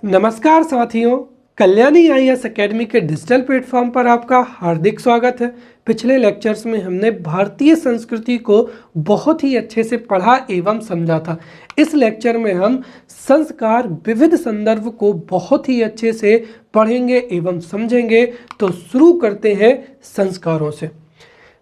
नमस्कार साथियों, Kalyani IAS academy के डिजिटल प्लेटफॉर्म पर आपका हार्दिक स्वागत है। पिछले लेक्चर्स में हमने भारतीय संस्कृति को बहुत ही अच्छे से पढ़ा एवं समझा था। इस लेक्चर में हम संस्कार विविध संदर्भ को बहुत ही अच्छे से पढ़ेंगे एवं समझेंगे। तो शुरू करते हैं संस्कारों से।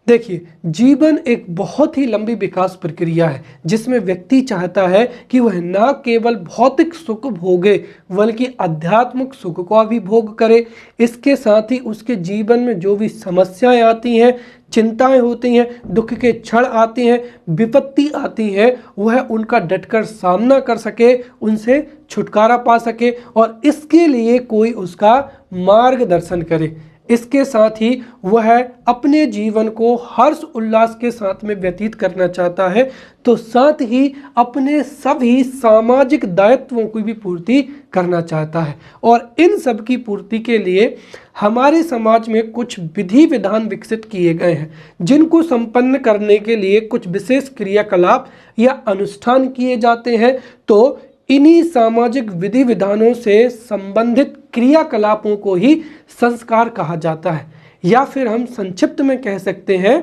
देखिए, जीवन एक बहुत ही लंबी विकास प्रक्रिया है जिसमें व्यक्ति चाहता है कि वह न केवल भौतिक सुख भोगे बल्कि आध्यात्मिक सुख को भी भोग करे। इसके साथ ही उसके जीवन में जो भी समस्याएं आती हैं, चिंताएं होती हैं, दुख के क्षण आती हैं, विपत्ति आती है, वह उनका डटकर सामना कर सके, उनसे छुटकारा पा सके और इसके लिए कोई उसका मार्गदर्शन करे। इसके साथ ही वह अपने जीवन को हर्ष उल्लास के साथ में व्यतीत करना चाहता है, तो साथ ही अपने सभी सामाजिक दायित्वों की भी पूर्ति करना चाहता है। और इन सब की पूर्ति के लिए हमारे समाज में कुछ विधि विधान विकसित किए गए हैं जिनको संपन्न करने के लिए कुछ विशेष क्रियाकलाप या अनुष्ठान किए जाते हैं। तो इन्हीं सामाजिक विधि विधानों से संबंधित क्रियाकलापों को ही संस्कार कहा जाता है, या फिर हम संक्षिप्त में कह सकते हैं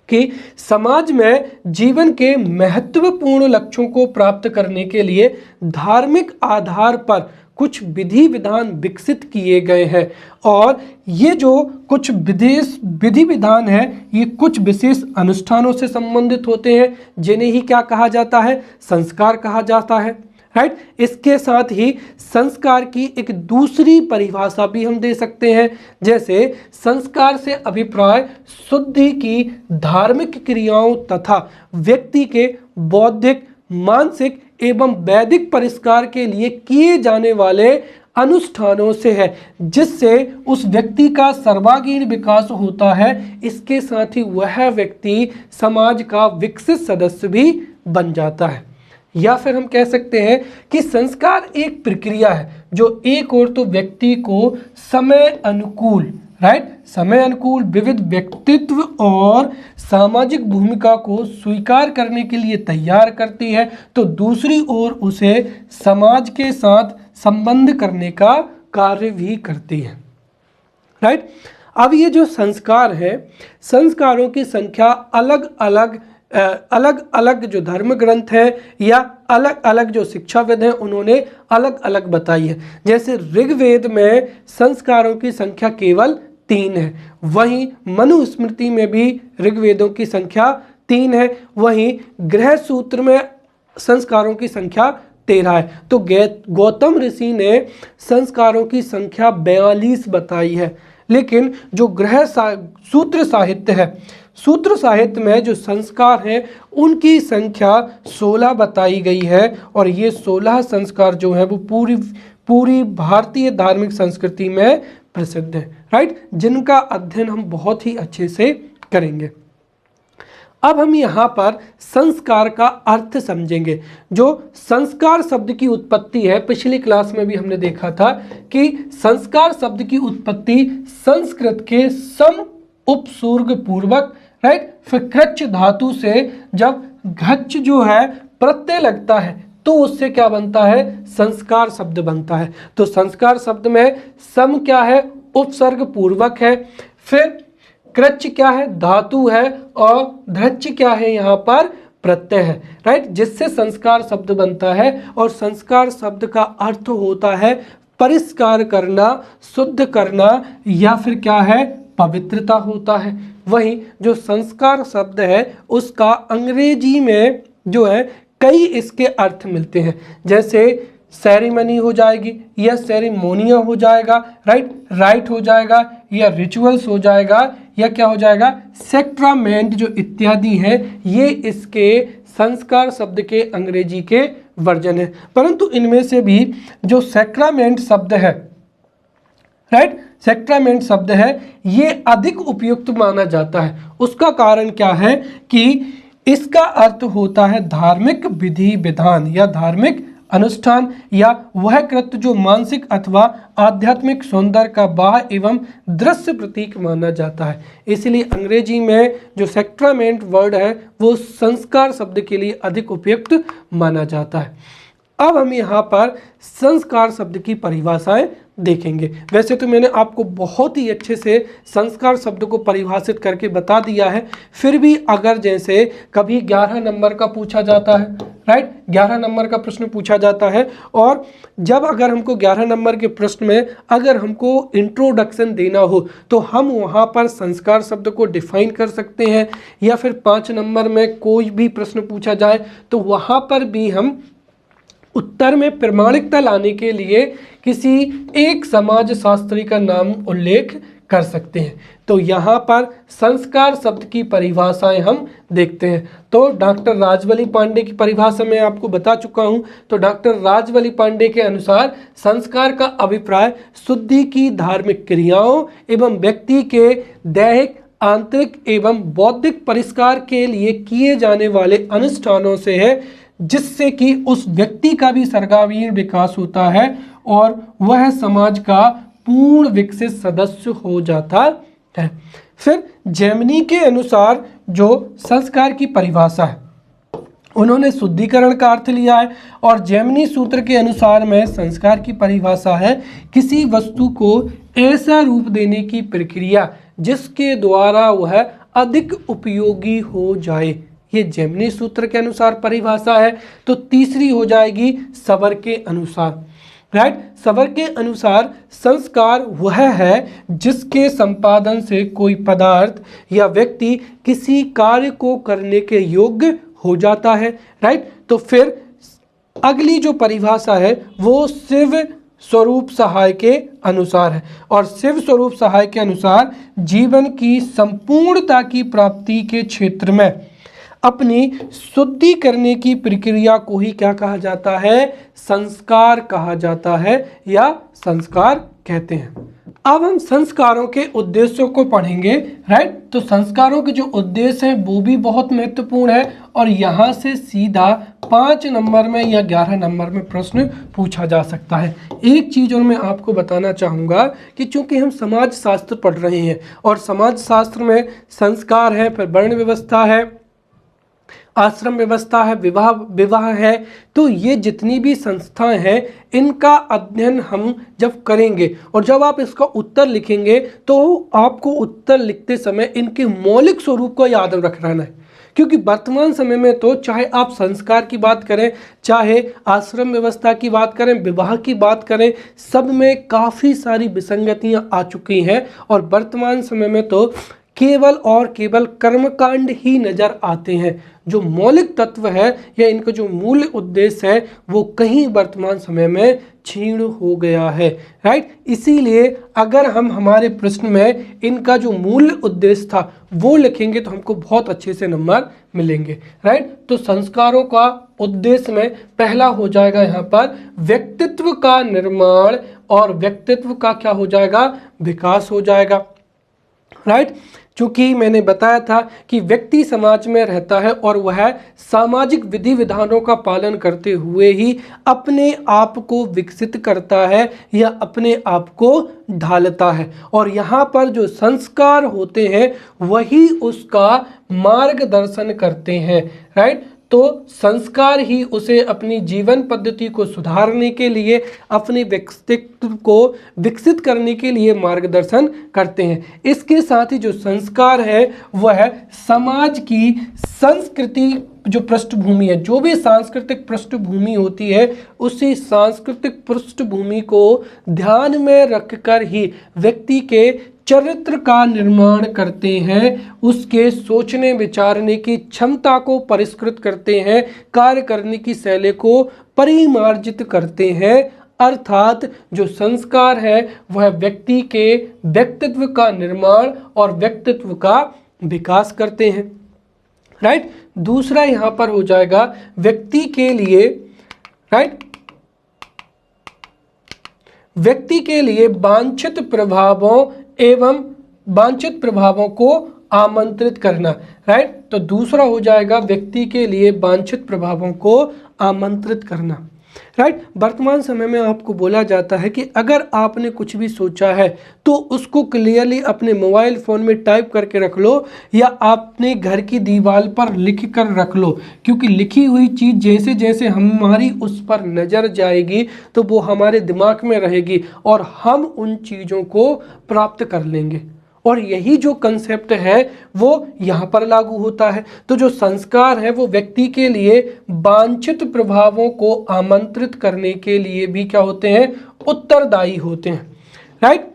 कि समाज में जीवन के महत्वपूर्ण लक्ष्यों को प्राप्त करने के लिए धार्मिक आधार पर कुछ विधि विधान विकसित किए गए हैं। और ये जो कुछ विधि विधान है, ये कुछ विशेष अनुष्ठानों से संबंधित होते हैं जिन्हें ही क्या कहा जाता है, संस्कार कहा जाता है। राइट। इसके साथ ही संस्कार की एक दूसरी परिभाषा भी हम दे सकते हैं, जैसे संस्कार से अभिप्राय शुद्धि की धार्मिक क्रियाओं तथा व्यक्ति के बौद्धिक, मानसिक एवं वैदिक परिष्कार के लिए किए जाने वाले अनुष्ठानों से है, जिससे उस व्यक्ति का सर्वांगीण विकास होता है। इसके साथ ही वह व्यक्ति समाज का विकसित सदस्य भी बन जाता है। या फिर हम कह सकते हैं कि संस्कार एक प्रक्रिया है जो एक और तो व्यक्ति को समय अनुकूल, समय अनुकूल विविध व्यक्तित्व और सामाजिक भूमिका को स्वीकार करने के लिए तैयार करती है, तो दूसरी ओर उसे समाज के साथ संबंध करने का कार्य भी करती है। राइट। अब ये जो संस्कार है, संस्कारों की संख्या अलग अलग जो धर्म ग्रंथ है या अलग अलग जो शिक्षाविद हैं उन्होंने अलग अलग बताई है। जैसे ऋग्वेद में संस्कारों की संख्या केवल 3 है, वहीं मनुस्मृति में भी ऋग्वेदों की संख्या 3 है, वहीं गृह सूत्र में संस्कारों की संख्या 13 है। तो गौतम ऋषि ने संस्कारों की संख्या 42 बताई है। लेकिन जो सूत्र साहित्य है, सूत्र साहित्य में जो संस्कार हैं उनकी संख्या 16 बताई गई है। और ये 16 संस्कार जो है वो पूरी भारतीय धार्मिक संस्कृति में प्रसिद्ध है। राइट, जिनका अध्ययन हम बहुत ही अच्छे से करेंगे। अब हम यहाँ पर संस्कार का अर्थ समझेंगे। जो संस्कार शब्द की उत्पत्ति है, पिछली क्लास में भी हमने देखा था कि संस्कार शब्द की उत्पत्ति संस्कृत के सम उपसर्ग पूर्वक, राइट, फिर कृच्च धातु से जब घच्च जो है प्रत्यय लगता है तो उससे क्या बनता है, संस्कार शब्द बनता है। तो संस्कार शब्द में सम क्या है, उपसर्ग पूर्वक है, फिर कृच्च क्या है, धातु है, और धच्च क्या है, यहाँ पर प्रत्यय है। राइट, जिससे संस्कार शब्द बनता है। और संस्कार शब्द का अर्थ होता है परिष्कार करना, शुद्ध करना, या फिर क्या है, पवित्रता होता है। वहीं जो संस्कार शब्द है उसका अंग्रेजी में जो है कई इसके अर्थ मिलते हैं, जैसे सेरेमनी हो जाएगी या सेरेमोनिया हो जाएगा, राइट हो जाएगा, या रिचुअल्स हो जाएगा, या क्या हो जाएगा, सैक्रामेंट जो इत्यादि है, ये इसके संस्कार शब्द के अंग्रेजी के वर्जन है। परंतु इनमें से भी जो सैक्रामेंट शब्द है, राइट, सैक्रामेंट शब्द है, ये अधिक उपयुक्त माना जाता है। उसका कारण क्या है कि इसका अर्थ होता है धार्मिक विधि विधान या धार्मिक अनुष्ठान, या वह कृत्य जो मानसिक अथवा आध्यात्मिक सौंदर्य का बाह्य एवं दृश्य प्रतीक माना जाता है। इसलिए अंग्रेजी में जो सैक्रामेंट वर्ड है वो संस्कार शब्द के लिए अधिक उपयुक्त माना जाता है। अब हम यहाँ पर संस्कार शब्द की परिभाषाएं देखेंगे। वैसे तो मैंने आपको बहुत ही अच्छे से संस्कार शब्द को परिभाषित करके बता दिया है, फिर भी अगर जैसे कभी 11 नंबर का पूछा जाता है, राइट, 11 नंबर का प्रश्न पूछा जाता है, और जब अगर हमको 11 नंबर के प्रश्न में अगर हमको इंट्रोडक्शन देना हो तो हम वहाँ पर संस्कार शब्द को डिफाइन कर सकते हैं, या फिर 5 नंबर में कोई भी प्रश्न पूछा जाए तो वहाँ पर भी हम उत्तर में प्रामाणिकता लाने के लिए किसी एक समाज शास्त्री का नाम उल्लेख कर सकते हैं। तो यहाँ पर संस्कार शब्द की परिभाषाएं हम देखते हैं। तो डॉक्टर राजवली पांडे की परिभाषा मैं आपको बता चुका हूँ। तो डॉक्टर राजवली पांडे के अनुसार संस्कार का अभिप्राय शुद्धि की धार्मिक क्रियाओं एवं व्यक्ति के दैहिक, आंतरिक एवं बौद्धिक परिष्कार के लिए किए जाने वाले अनुष्ठानों से है, जिससे कि उस व्यक्ति का भी सर्वांगीण विकास होता है और वह समाज का पूर्ण विकसित सदस्य हो जाता है। फिर जेमिनी के अनुसार जो संस्कार की परिभाषा है, उन्होंने शुद्धिकरण का अर्थ लिया है, और जेमिनी सूत्र के अनुसार में संस्कार की परिभाषा है किसी वस्तु को ऐसा रूप देने की प्रक्रिया जिसके द्वारा वह अधिक उपयोगी हो जाए। ये जेमिनी सूत्र के अनुसार परिभाषा है। तो तीसरी हो जाएगी सबर के अनुसार, राइट। सबर के अनुसार संस्कार वह है जिसके संपादन से कोई पदार्थ या व्यक्ति किसी कार्य को करने के योग्य हो जाता है, राइट। तो फिर अगली जो परिभाषा है वो शिव स्वरूप सहाय के अनुसार है, और शिव स्वरूप सहाय के अनुसार जीवन की संपूर्णता की प्राप्ति के क्षेत्र में अपनी शुद्धि करने की प्रक्रिया को ही क्या कहा जाता है? संस्कार कहा जाता है या संस्कार कहते हैं। अब हम संस्कारों के उद्देश्यों को पढ़ेंगे, राइट। तो संस्कारों के जो उद्देश्य हैं वो भी बहुत महत्वपूर्ण है, और यहाँ से सीधा 5 नंबर में या 11 नंबर में प्रश्न पूछा जा सकता है। एक चीज़ और मैं आपको बताना चाहूँगा कि चूंकि हम समाज शास्त्र पढ़ रहे हैं और समाज शास्त्र में संस्कार है, फिर वर्ण व्यवस्था है, आश्रम व्यवस्था है, विवाह है, तो ये जितनी भी संस्थाएं हैं इनका अध्ययन हम जब करेंगे और जब आप इसका उत्तर लिखेंगे तो आपको उत्तर लिखते समय इनके मौलिक स्वरूप को याद रखना है। क्योंकि वर्तमान समय में तो चाहे आप संस्कार की बात करें, चाहे आश्रम व्यवस्था की बात करें, विवाह की बात करें, सब में काफ़ी सारी विसंगतियां आ चुकी हैं, और वर्तमान समय में तो केवल और केवल कर्मकांड ही नजर आते हैं। जो मौलिक तत्व है या इनका जो मूल उद्देश्य है वो कहीं वर्तमान समय में क्षीण हो गया है, राइट। इसीलिए अगर हम हमारे प्रश्न में इनका जो मूल उद्देश्य था वो लिखेंगे तो हमको बहुत अच्छे से नंबर मिलेंगे, राइट। तो संस्कारों का उद्देश्य में पहला हो जाएगा यहाँ पर व्यक्तित्व का निर्माण, और व्यक्तित्व का क्या हो जाएगा? विकास हो जाएगा, राइट। चूंकि मैंने बताया था कि व्यक्ति समाज में रहता है और वह सामाजिक विधि विधानों का पालन करते हुए ही अपने आप को विकसित करता है या अपने आप को ढालता है, और यहाँ पर जो संस्कार होते हैं वही उसका मार्गदर्शन करते हैं, राइट। तो संस्कार ही उसे अपनी जीवन पद्धति को सुधारने के लिए, अपने व्यक्तित्व को विकसित करने के लिए मार्गदर्शन करते हैं। इसके साथ ही जो संस्कार है वह समाज की संस्कृति जो पृष्ठभूमि है, जो भी सांस्कृतिक पृष्ठभूमि होती है, उसी सांस्कृतिक पृष्ठभूमि को ध्यान में रखकर ही व्यक्ति के चरित्र का निर्माण करते हैं, उसके सोचने विचारने की क्षमता को परिष्कृत करते हैं, कार्य करने की शैली को परिमार्जित करते हैं। अर्थात जो संस्कार है वह व्यक्ति के व्यक्तित्व का निर्माण और व्यक्तित्व का विकास करते हैं, राइट। दूसरा यहाँ पर हो जाएगा व्यक्ति के लिए, राइट, व्यक्ति के लिए वांछित प्रभावों एवं वांछित प्रभावों को आमंत्रित करना, राइट। तो दूसरा हो जाएगा व्यक्ति के लिए वांछित प्रभावों को आमंत्रित करना। राइट। वर्तमान समय में आपको बोला जाता है कि अगर आपने कुछ भी सोचा है तो उसको क्लियरली अपने मोबाइल फ़ोन में टाइप करके रख लो या अपने घर की दीवार पर लिख कर रख लो, क्योंकि लिखी हुई चीज़ जैसे जैसे हमारी उस पर नज़र जाएगी तो वो हमारे दिमाग में रहेगी और हम उन चीज़ों को प्राप्त कर लेंगे। और यही जो कंसेप्ट है वो यहाँ पर लागू होता है। तो जो संस्कार है वो व्यक्ति के लिए वांछित प्रभावों को आमंत्रित करने के लिए भी क्या होते हैं, उत्तरदायी होते हैं। राइट।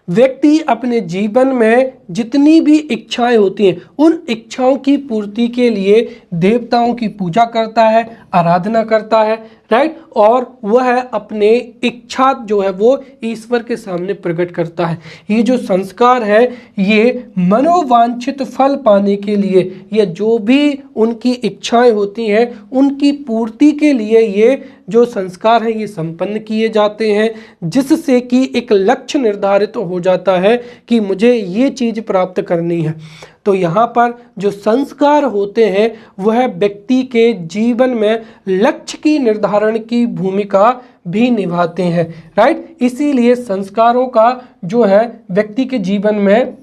व्यक्ति अपने जीवन में जितनी भी इच्छाएं होती हैं उन इच्छाओं की पूर्ति के लिए देवताओं की पूजा करता है, आराधना करता है। राइट। और वह अपने इच्छा जो है वो ईश्वर के सामने प्रकट करता है। ये जो संस्कार है ये मनोवांछित फल पाने के लिए या जो भी उनकी इच्छाएं होती हैं उनकी पूर्ति के लिए ये जो संस्कार हैं ये संपन्न किए जाते हैं, जिससे कि एक लक्ष्य निर्धारित हो जाता है कि मुझे ये चीज़ प्राप्त करनी है। तो यहाँ पर जो संस्कार होते हैं वह व्यक्ति के जीवन में लक्ष्य की निर्धारण की भूमिका भी निभाते हैं। राइट। इसीलिए संस्कारों का जो है व्यक्ति के जीवन में,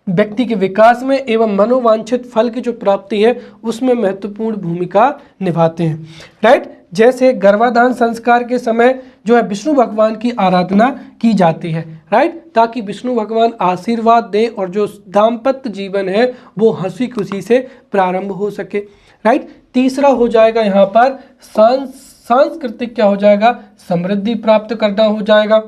व्यक्ति के विकास में एवं मनोवांछित फल की जो प्राप्ति है उसमें महत्वपूर्ण भूमिका निभाते हैं। राइट। जैसे गर्भाधान संस्कार के समय जो है विष्णु भगवान की आराधना की जाती है। राइट। ताकि विष्णु भगवान आशीर्वाद दें और जो दाम्पत्य जीवन है वो हंसी खुशी से प्रारंभ हो सके। राइट। तीसरा हो जाएगा यहाँ पर सांस्कृतिक क्या हो जाएगा, समृद्धि प्राप्त करना हो जाएगा।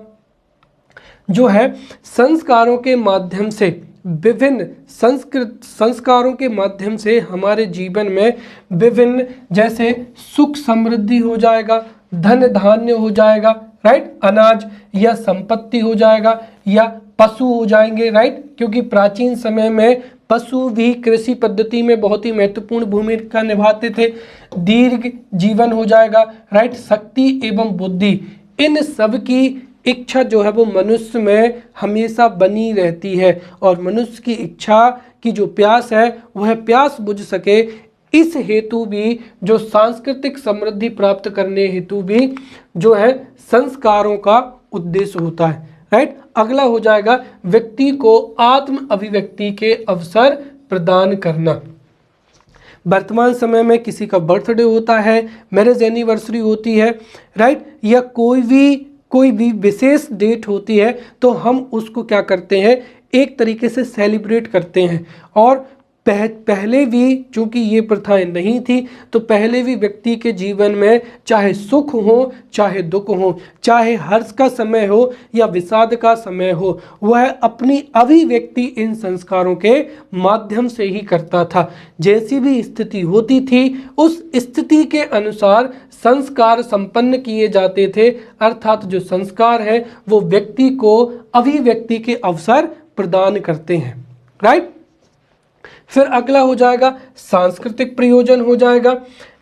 जो है संस्कारों के माध्यम से, विभिन्न संस्कारों के माध्यम से हमारे जीवन में विभिन्न जैसे सुख समृद्धि हो जाएगा, धन धान्य हो जाएगा। राइट। अनाज या संपत्ति हो जाएगा या पशु हो जाएंगे। राइट। क्योंकि प्राचीन समय में पशु भी कृषि पद्धति में बहुत ही महत्वपूर्ण भूमिका निभाते थे। दीर्घ जीवन हो जाएगा। राइट। शक्ति एवं बुद्धि, इन सब की इच्छा जो है वो मनुष्य में हमेशा बनी रहती है और मनुष्य की इच्छा की जो प्यास है वह प्यास बुझ सके, इस हेतु भी जो सांस्कृतिक समृद्धि प्राप्त करने हेतु भी जो है संस्कारों का उद्देश्य होता है। राइट। अगला हो जाएगा व्यक्ति को आत्म अभिव्यक्ति के अवसर प्रदान करना। वर्तमान समय में किसी का बर्थडे होता है, मैरिज एनिवर्सरी होती है। राइट। या कोई भी विशेष डेट होती है तो हम उसको क्या करते हैं, एक तरीके से सेलिब्रेट करते हैं। और पहले भी चूंकि ये प्रथाएं नहीं थी तो पहले भी व्यक्ति के जीवन में चाहे सुख हो चाहे दुख हो, चाहे हर्ष का समय हो या विषाद का समय हो, वह अपनी अभिव्यक्ति इन संस्कारों के माध्यम से ही करता था। जैसी भी स्थिति होती थी उस स्थिति के अनुसार संस्कार संपन्न किए जाते थे। अर्थात जो संस्कार है वो व्यक्ति को अभिव्यक्ति के अवसर प्रदान करते हैं। राइट। फिर अगला हो जाएगा सांस्कृतिक प्रयोजन हो जाएगा।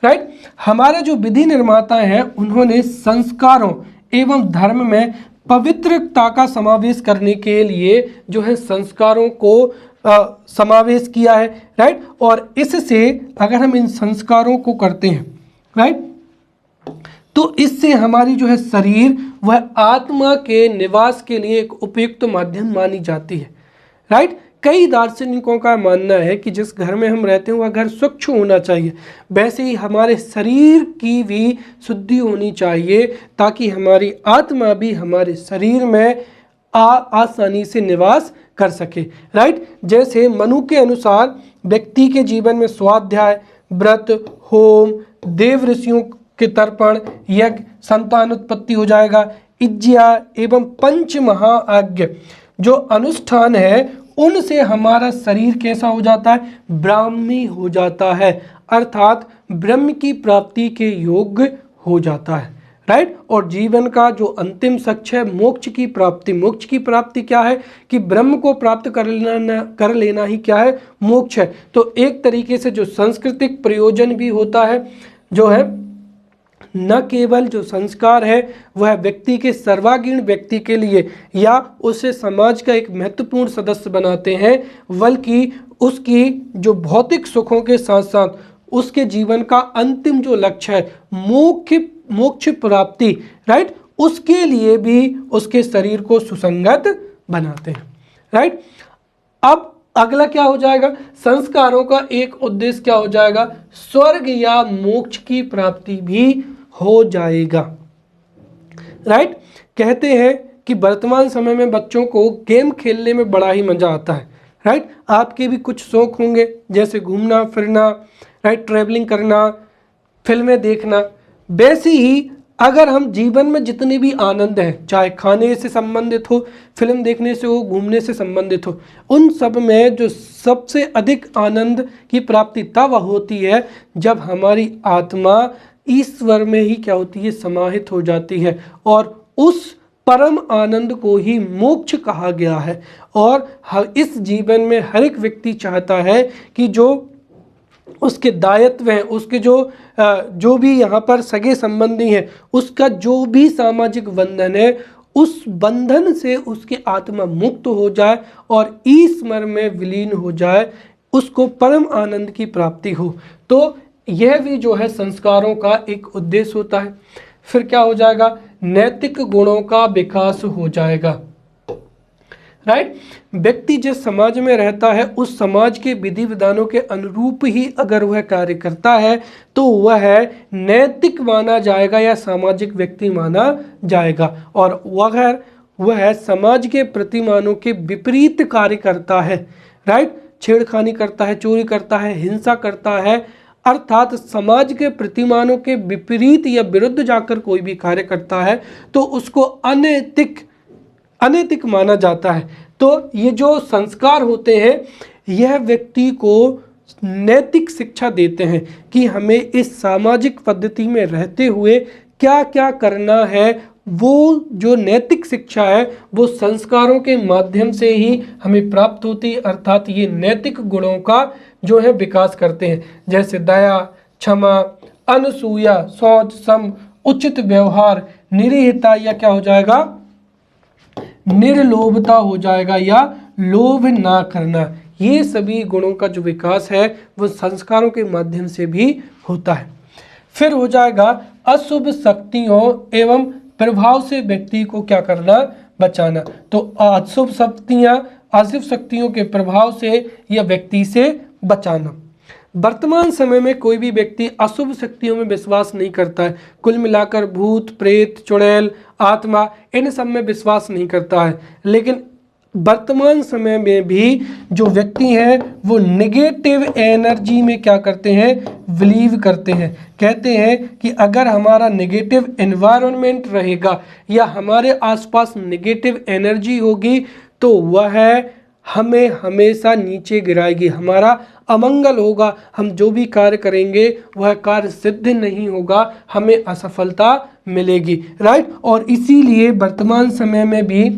राइट। हमारे जो विधि निर्माता हैं उन्होंने संस्कारों एवं धर्म में पवित्रता का समावेश करने के लिए जो है संस्कारों को समावेश किया है। राइट। और इससे अगर हम इन संस्कारों को करते हैं, राइट, तो इससे हमारी जो है शरीर वह आत्मा के निवास के लिए एक उपयुक्त माध्यम मानी जाती है। राइट। कई दार्शनिकों का मानना है कि जिस घर में हम रहते हैं वह घर स्वच्छ होना चाहिए, वैसे ही हमारे शरीर की भी शुद्धि होनी चाहिए ताकि हमारी आत्मा भी हमारे शरीर में आसानी से निवास कर सके। राइट। जैसे मनु के अनुसार व्यक्ति के जीवन में स्वाध्याय, व्रत, होम, देव ऋषियों के तर्पण, यज्ञ, संतान उत्पत्ति हो जाएगा, इज्या एवं पंच महाआज्ञ जो अनुष्ठान है उनसे हमारा शरीर कैसा हो जाता है, ब्राह्मी हो जाता है, अर्थात ब्रह्म की प्राप्ति के योग्य हो जाता है। राइट। और जीवन का जो अंतिम लक्ष्य है मोक्ष की प्राप्ति। मोक्ष की प्राप्ति क्या है कि ब्रह्म को प्राप्त कर लेना ही क्या है, मोक्ष है। तो एक तरीके से जो सांस्कृतिक प्रयोजन भी होता है, जो है न केवल जो संस्कार है वह व्यक्ति के सर्वांगीण व्यक्ति के लिए या उसे समाज का एक महत्वपूर्ण सदस्य बनाते हैं, बल्कि उसकी जो भौतिक सुखों के साथ साथ उसके जीवन का अंतिम जो लक्ष्य है मोक्ष प्राप्ति, राइट, उसके लिए भी उसके शरीर को सुसंगत बनाते हैं, राइट। अब अगला क्या हो जाएगा, संस्कारों का एक उद्देश्य क्या हो जाएगा, स्वर्ग या मोक्ष की प्राप्ति भी हो जाएगा, राइट। कहते हैं कि वर्तमान समय में बच्चों को गेम खेलने में बड़ा ही मजा आता है, राइट। आपके भी कुछ शौक होंगे, जैसे घूमना फिरना, राइट, ट्रैवलिंग करना, फिल्में देखना। वैसे ही अगर हम जीवन में जितने भी आनंद हैं, चाहे खाने से संबंधित हो, फिल्म देखने से हो, घूमने से संबंधित हो, उन सब में जो सबसे अधिक आनंद की प्राप्ति तब होती है जब हमारी आत्मा ईश्वर में ही क्या होती है, समाहित हो जाती है, और उस परम आनंद को ही मोक्ष कहा गया है। और इस जीवन में हर एक व्यक्ति चाहता है कि जो उसके दायित्व हैं, उसके जो भी यहाँ पर सगे संबंधी हैं, उसका जो भी सामाजिक बंधन है, उस बंधन से उसकी आत्मा मुक्त हो जाए और ईश्वर में विलीन हो जाए, उसको परम आनंद की प्राप्ति हो। तो यह भी जो है संस्कारों का एक उद्देश्य होता है। फिर क्या हो जाएगा, नैतिक गुणों का विकास हो जाएगा, राइट। व्यक्ति जिस समाज में रहता है उस समाज के विधि विधानों के अनुरूप ही अगर वह कार्य करता है तो वह नैतिक माना जाएगा या सामाजिक व्यक्ति माना जाएगा। और अगर वह समाज के प्रतिमानों के विपरीत कार्य करता है, राइट, छेड़खानी करता है, चोरी करता है, हिंसा करता है, अर्थात समाज के प्रतिमानों के विपरीत या विरुद्ध जाकर कोई भी कार्य करता है तो उसको अनैतिक माना जाता है। तो ये जो संस्कार होते हैं यह व्यक्ति को नैतिक शिक्षा देते हैं कि हमें इस सामाजिक पद्धति में रहते हुए क्या क्या करना है। वो जो नैतिक शिक्षा है वो संस्कारों के माध्यम से ही हमें प्राप्त होती है, अर्थात ये नैतिक गुणों का जो है विकास करते हैं, जैसे दया, क्षमा, अनसूया, शौच, सम, उचित व्यवहार, निरीहता या क्या हो जाएगा, निर्लोभता हो जाएगा या लोभ ना करना। ये सभी गुणों का जो विकास है वो संस्कारों के माध्यम से भी होता है। फिर हो जाएगा अशुभ शक्तियों एवं प्रभाव से व्यक्ति को क्या करना, बचाना। तो अशुभ शक्तियों के प्रभाव से या व्यक्ति से बचाना। वर्तमान समय में कोई भी व्यक्ति अशुभ शक्तियों में विश्वास नहीं करता है। कुल मिलाकर भूत, प्रेत, चुड़ैल, आत्मा, इन सब में विश्वास नहीं करता है। लेकिन वर्तमान समय में भी जो व्यक्ति हैं वो नेगेटिव एनर्जी में क्या करते हैं, बिलीव करते हैं। कहते हैं कि अगर हमारा नेगेटिव एनवायरनमेंट रहेगा या हमारे आसपास नेगेटिव एनर्जी होगी तो वह हमें हमेशा नीचे गिराएगी, हमारा अमंगल होगा, हम जो भी कार्य करेंगे वह कार्य सिद्ध नहीं होगा, हमें असफलता मिलेगी, राइट। और इसीलिए वर्तमान समय में भी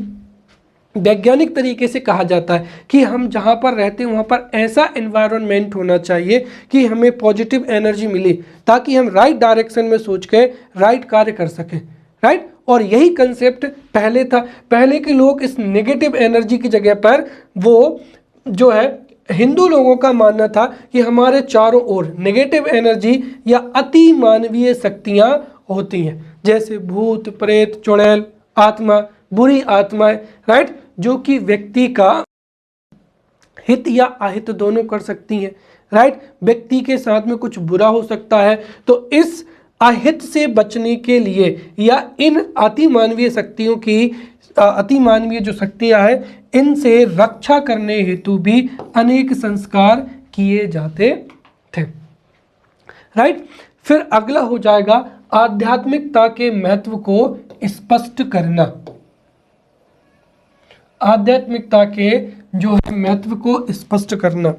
वैज्ञानिक तरीके से कहा जाता है कि हम जहाँ पर रहते हैं वहाँ पर ऐसा एनवायरनमेंट होना चाहिए कि हमें पॉजिटिव एनर्जी मिले, ताकि हम राइट डायरेक्शन में सोच के राइट कार्य कर सकें, राइट। और यही कंसेप्ट पहले था। पहले के लोग इस नेगेटिव एनर्जी की जगह पर वो जो है, हिंदू लोगों का मानना था कि हमारे चारों ओर नेगेटिव एनर्जी या अति मानवीय शक्तियाँ होती हैं, जैसे भूत, प्रेत, चुड़ैल, आत्मा, बुरी आत्माएं, राइट, जो कि व्यक्ति का हित या अहित दोनों कर सकती हैं, राइट। व्यक्ति के साथ में कुछ बुरा हो सकता है तो इस अहित से बचने के लिए या इन अतिमानवीय शक्तियों की अतिमानवीय जो शक्तियां हैं इनसे रक्षा करने हेतु भी अनेक संस्कार किए जाते थे, राइट। फिर अगला हो जाएगा आध्यात्मिकता के महत्व को स्पष्ट करना। आध्यात्मिकता के जो है महत्व को स्पष्ट करना।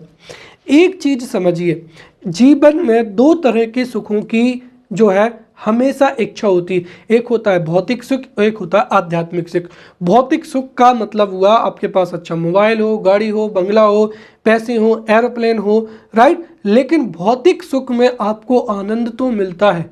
एक चीज समझिए, जीवन में दो तरह के सुखों की जो है हमेशा इच्छा होती है। एक होता है भौतिक सुख, एक होता है आध्यात्मिक सुख। भौतिक सुख का मतलब हुआ आपके पास अच्छा मोबाइल हो, गाड़ी हो, बंगला हो, पैसे हो, एरोप्लेन हो, राइट। लेकिन भौतिक सुख में आपको आनंद तो मिलता है,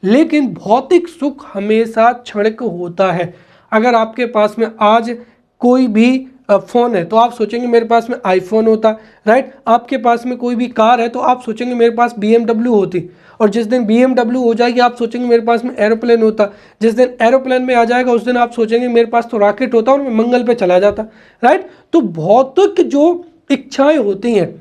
लेकिन भौतिक सुख हमेशा क्षणिक होता है। अगर आपके पास में आज कोई भी फ़ोन है तो आप सोचेंगे मेरे पास में आईफोन होता, राइट। आपके पास में कोई भी कार है तो आप सोचेंगे मेरे पास BMW होती, और जिस दिन BMW हो जाएगी आप सोचेंगे मेरे पास में एरोप्लेन होता, जिस दिन एरोप्लेन में आ जाएगा उस दिन आप सोचेंगे मेरे पास तो रॉकेट होता और मैं मंगल पे चला जाता, राइट। तो भौतिक जो इच्छाएं होती हैं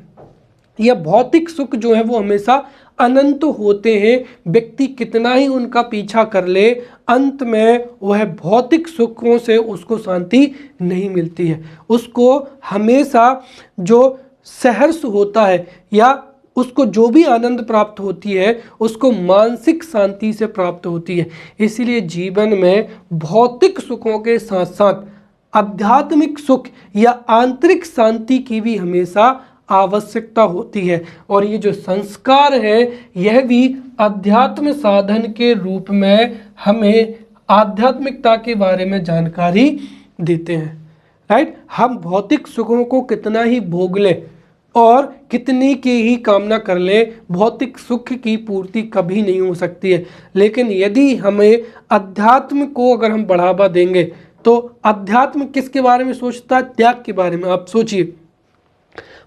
या भौतिक सुख जो है वो हमेशा अनंत होते हैं। व्यक्ति कितना ही उनका पीछा कर ले, अंत में वह भौतिक सुखों से उसको शांति नहीं मिलती है। उसको हमेशा जो सहर्ष होता है या उसको जो भी आनंद प्राप्त होती है उसको मानसिक शांति से प्राप्त होती है। इसीलिए जीवन में भौतिक सुखों के साथ साथ आध्यात्मिक सुख या आंतरिक शांति की भी हमेशा आवश्यकता होती है। और ये जो संस्कार है यह भी अध्यात्म साधन के रूप में हमें आध्यात्मिकता के बारे में जानकारी देते हैं, राइट। हम भौतिक सुखों को कितना ही भोग लें और कितनी की ही कामना कर ले, भौतिक सुख की पूर्ति कभी नहीं हो सकती है। लेकिन यदि हमें अध्यात्म को अगर हम बढ़ावा देंगे तो अध्यात्म किसके बारे में सोचता है? त्याग के बारे में। आप सोचिए,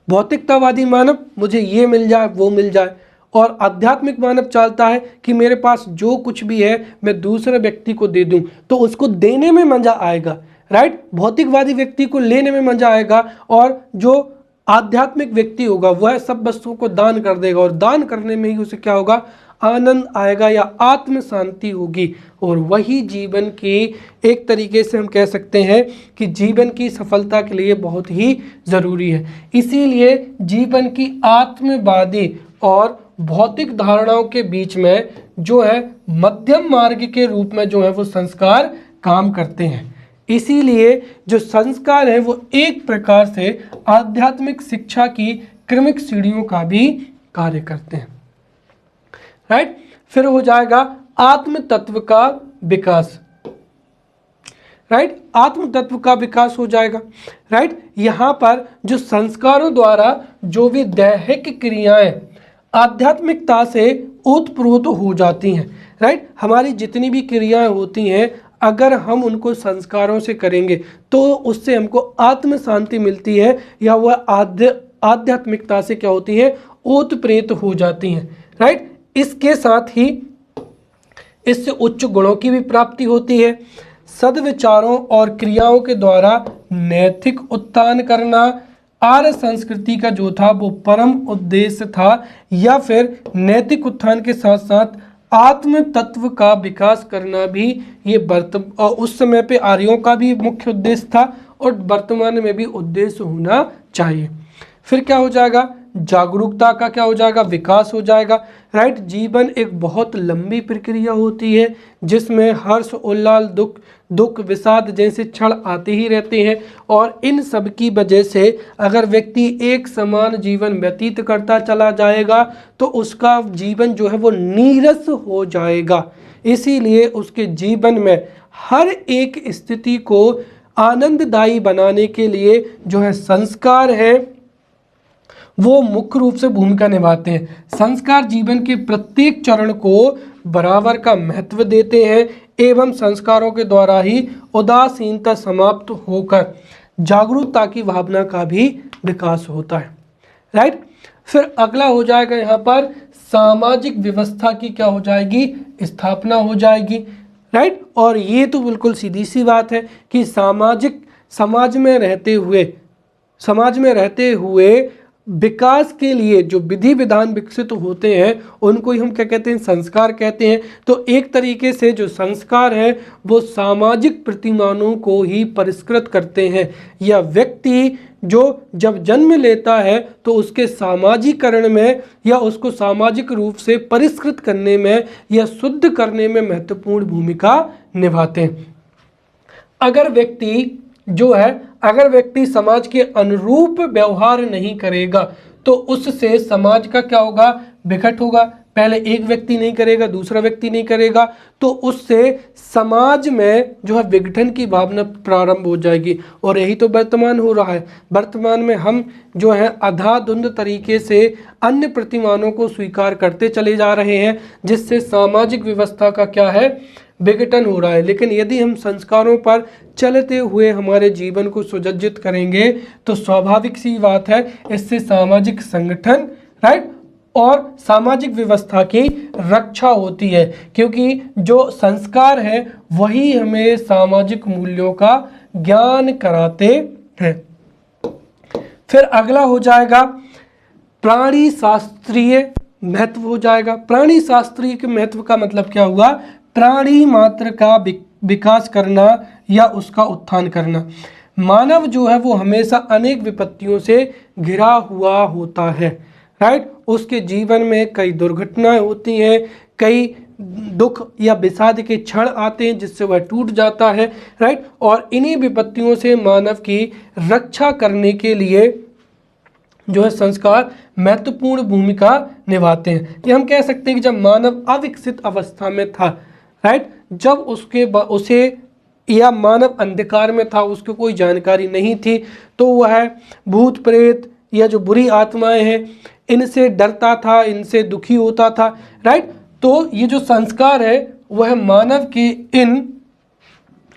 भौतिकतावादी मानव मुझे ये मिल जाए वो मिल जाए, और आध्यात्मिक मानव चाहता है कि मेरे पास जो कुछ भी है मैं दूसरे व्यक्ति को दे दूं तो उसको देने में मजा आएगा, राइट। भौतिकवादी व्यक्ति को लेने में मजा आएगा और जो आध्यात्मिक व्यक्ति होगा वह सब वस्तुओं को दान कर देगा और दान करने में ही उसे क्या होगा? आनंद आएगा या आत्म शांति होगी। और वही जीवन की एक तरीके से हम कह सकते हैं कि जीवन की सफलता के लिए बहुत ही ज़रूरी है। इसीलिए जीवन की आत्मवादी और भौतिक धारणाओं के बीच में जो है मध्यम मार्ग के रूप में जो है वो संस्कार काम करते हैं। इसीलिए जो संस्कार है वो एक प्रकार से आध्यात्मिक शिक्षा की क्रमिक सीढ़ियों का भी कार्य करते हैं, राइट। फिर हो जाएगा आत्म तत्व का विकास, राइट। आत्म तत्व का विकास हो जाएगा, राइट। यहाँ पर जो संस्कारों द्वारा जो भी दैहिक क्रियाएं आध्यात्मिकता से ओतप्रोत हो जाती हैं, राइट। हमारी जितनी भी क्रियाएं होती हैं अगर हम उनको संस्कारों से करेंगे तो उससे हमको आत्म शांति मिलती है या वह आध्यात्मिकता से क्या होती है? ओतप्रोत हो जाती हैं, राइट। इसके साथ ही इससे उच्च गुणों की भी प्राप्ति होती है। सद्विचारों और क्रियाओं के द्वारा नैतिक उत्थान करना आर्य संस्कृति का जो था वो परम उद्देश्य था, या फिर नैतिक उत्थान के साथ साथ आत्म तत्व का विकास करना भी ये उस समय पे आर्यों का भी मुख्य उद्देश्य था और वर्तमान में भी उद्देश्य होना चाहिए। फिर क्या हो जाएगा? जागरूकता का क्या हो जाएगा? विकास हो जाएगा, राइट। जीवन एक बहुत लंबी प्रक्रिया होती है जिसमें हर्ष उल्लास दुख विषाद जैसे क्षण आते ही रहते हैं, और इन सब की वजह से अगर व्यक्ति एक समान जीवन व्यतीत करता चला जाएगा तो उसका जीवन जो है वो नीरस हो जाएगा। इसीलिए उसके जीवन में हर एक स्थिति को आनंददायी बनाने के लिए जो है संस्कार है वो मुख्य रूप से भूमिका निभाते हैं। संस्कार जीवन के प्रत्येक चरण को बराबर का महत्व देते हैं एवं संस्कारों के द्वारा ही उदासीनता समाप्त होकर जागरूकता की भावना का भी विकास होता है, राइट। फिर अगला हो जाएगा यहाँ पर सामाजिक व्यवस्था की क्या हो जाएगी? स्थापना हो जाएगी, राइट। और ये तो बिल्कुल सीधी सी बात है कि समाज में रहते हुए विकास के लिए जो विधि विधान विकसित होते हैं उनको ही हम क्या कहते हैं? संस्कार कहते हैं। तो एक तरीके से जो संस्कार है वो सामाजिक प्रतिमानों को ही परिष्कृत करते हैं, या व्यक्ति जो जब जन्म लेता है तो उसके सामाजिकरण में या उसको सामाजिक रूप से परिष्कृत करने में या शुद्ध करने में महत्वपूर्ण भूमिका निभाते हैं। अगर व्यक्ति समाज के अनुरूप व्यवहार नहीं करेगा तो उससे समाज का क्या होगा? विघट होगा। पहले एक व्यक्ति नहीं करेगा, दूसरा व्यक्ति नहीं करेगा, तो उससे समाज में जो है विघटन की भावना प्रारंभ हो जाएगी। और यही तो वर्तमान हो रहा है। वर्तमान में हम जो है अंधाधुंध तरीके से अन्य प्रतिमानों को स्वीकार करते चले जा रहे हैं, जिससे सामाजिक व्यवस्था का क्या है? विघटन हो रहा है। लेकिन यदि हम संस्कारों पर चलते हुए हमारे जीवन को सुसज्जित करेंगे तो स्वाभाविक सी बात है, इससे सामाजिक संगठन, राइट, और सामाजिक व्यवस्था की रक्षा होती है, क्योंकि जो संस्कार है वही हमें सामाजिक मूल्यों का ज्ञान कराते हैं। फिर अगला हो जाएगा प्राणी शास्त्रीय महत्व हो जाएगा। प्राणी शास्त्रीय के महत्व का मतलब क्या हुआ? प्राणी मात्र का विकास करना या उसका उत्थान करना। मानव जो है वो हमेशा अनेक विपत्तियों से घिरा हुआ होता है, राइट। उसके जीवन में कई दुर्घटनाएं होती हैं, कई दुख या विषाद के क्षण आते हैं जिससे वह टूट जाता है, राइट। और इन्हीं विपत्तियों से मानव की रक्षा करने के लिए जो है संस्कार महत्वपूर्ण भूमिका निभाते हैं। ये हम कह सकते हैं कि जब मानव अविकसित अवस्था में था, राइट, जब उसे या मानव अंधकार में था, उसको कोई जानकारी नहीं थी, तो वह भूत प्रेत या जो बुरी आत्माएं हैं इनसे डरता था, इनसे दुखी होता था, राइट। तो ये जो संस्कार है वह मानव के इन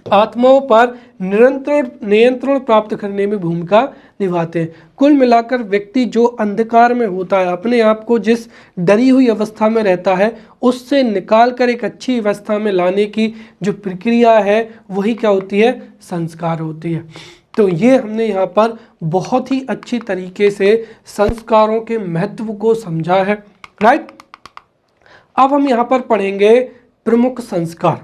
आत्माओं पर नियंत्रण प्राप्त करने में भूमिका निभाते हैं। कुल मिलाकर व्यक्ति जो अंधकार में होता है, अपने आप को जिस डरी हुई अवस्था में रहता है उससे निकालकर एक अच्छी अवस्था में लाने की जो प्रक्रिया है वही क्या होती है? संस्कार होती है। तो ये हमने यहाँ पर बहुत ही अच्छी तरीके से संस्कारों के महत्व को समझा है, राइट। अब हम यहाँ पर पढ़ेंगे प्रमुख संस्कार,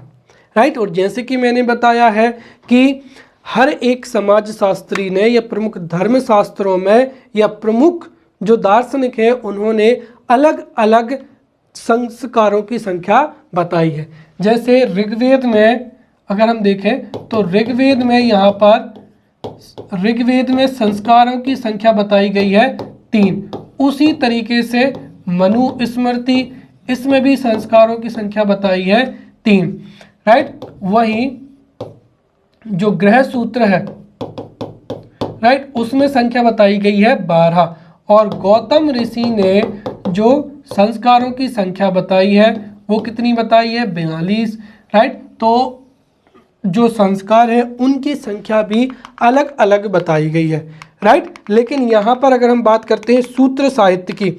राइट। और जैसे कि मैंने बताया है कि हर एक समाज शास्त्री ने या प्रमुख धर्म शास्त्रों में या प्रमुख जो दार्शनिक हैं उन्होंने अलग अलग संस्कारों की संख्या बताई है। जैसे ऋग्वेद में अगर हम देखें तो ऋग्वेद में यहाँ पर ऋग्वेद में संस्कारों की संख्या बताई गई है 3। उसी तरीके से मनुस्मृति, इसमें भी संस्कारों की संख्या बताई है 3, राइट। वहीं जो गृह सूत्र है, राइट, उसमें संख्या बताई गई है 12। और गौतम ऋषि ने जो संस्कारों की संख्या बताई है वो कितनी बताई है? 42, राइट। तो जो संस्कार है उनकी संख्या भी अलग अलग बताई गई है, राइट। लेकिन यहाँ पर अगर हम बात करते हैं सूत्र साहित्य की,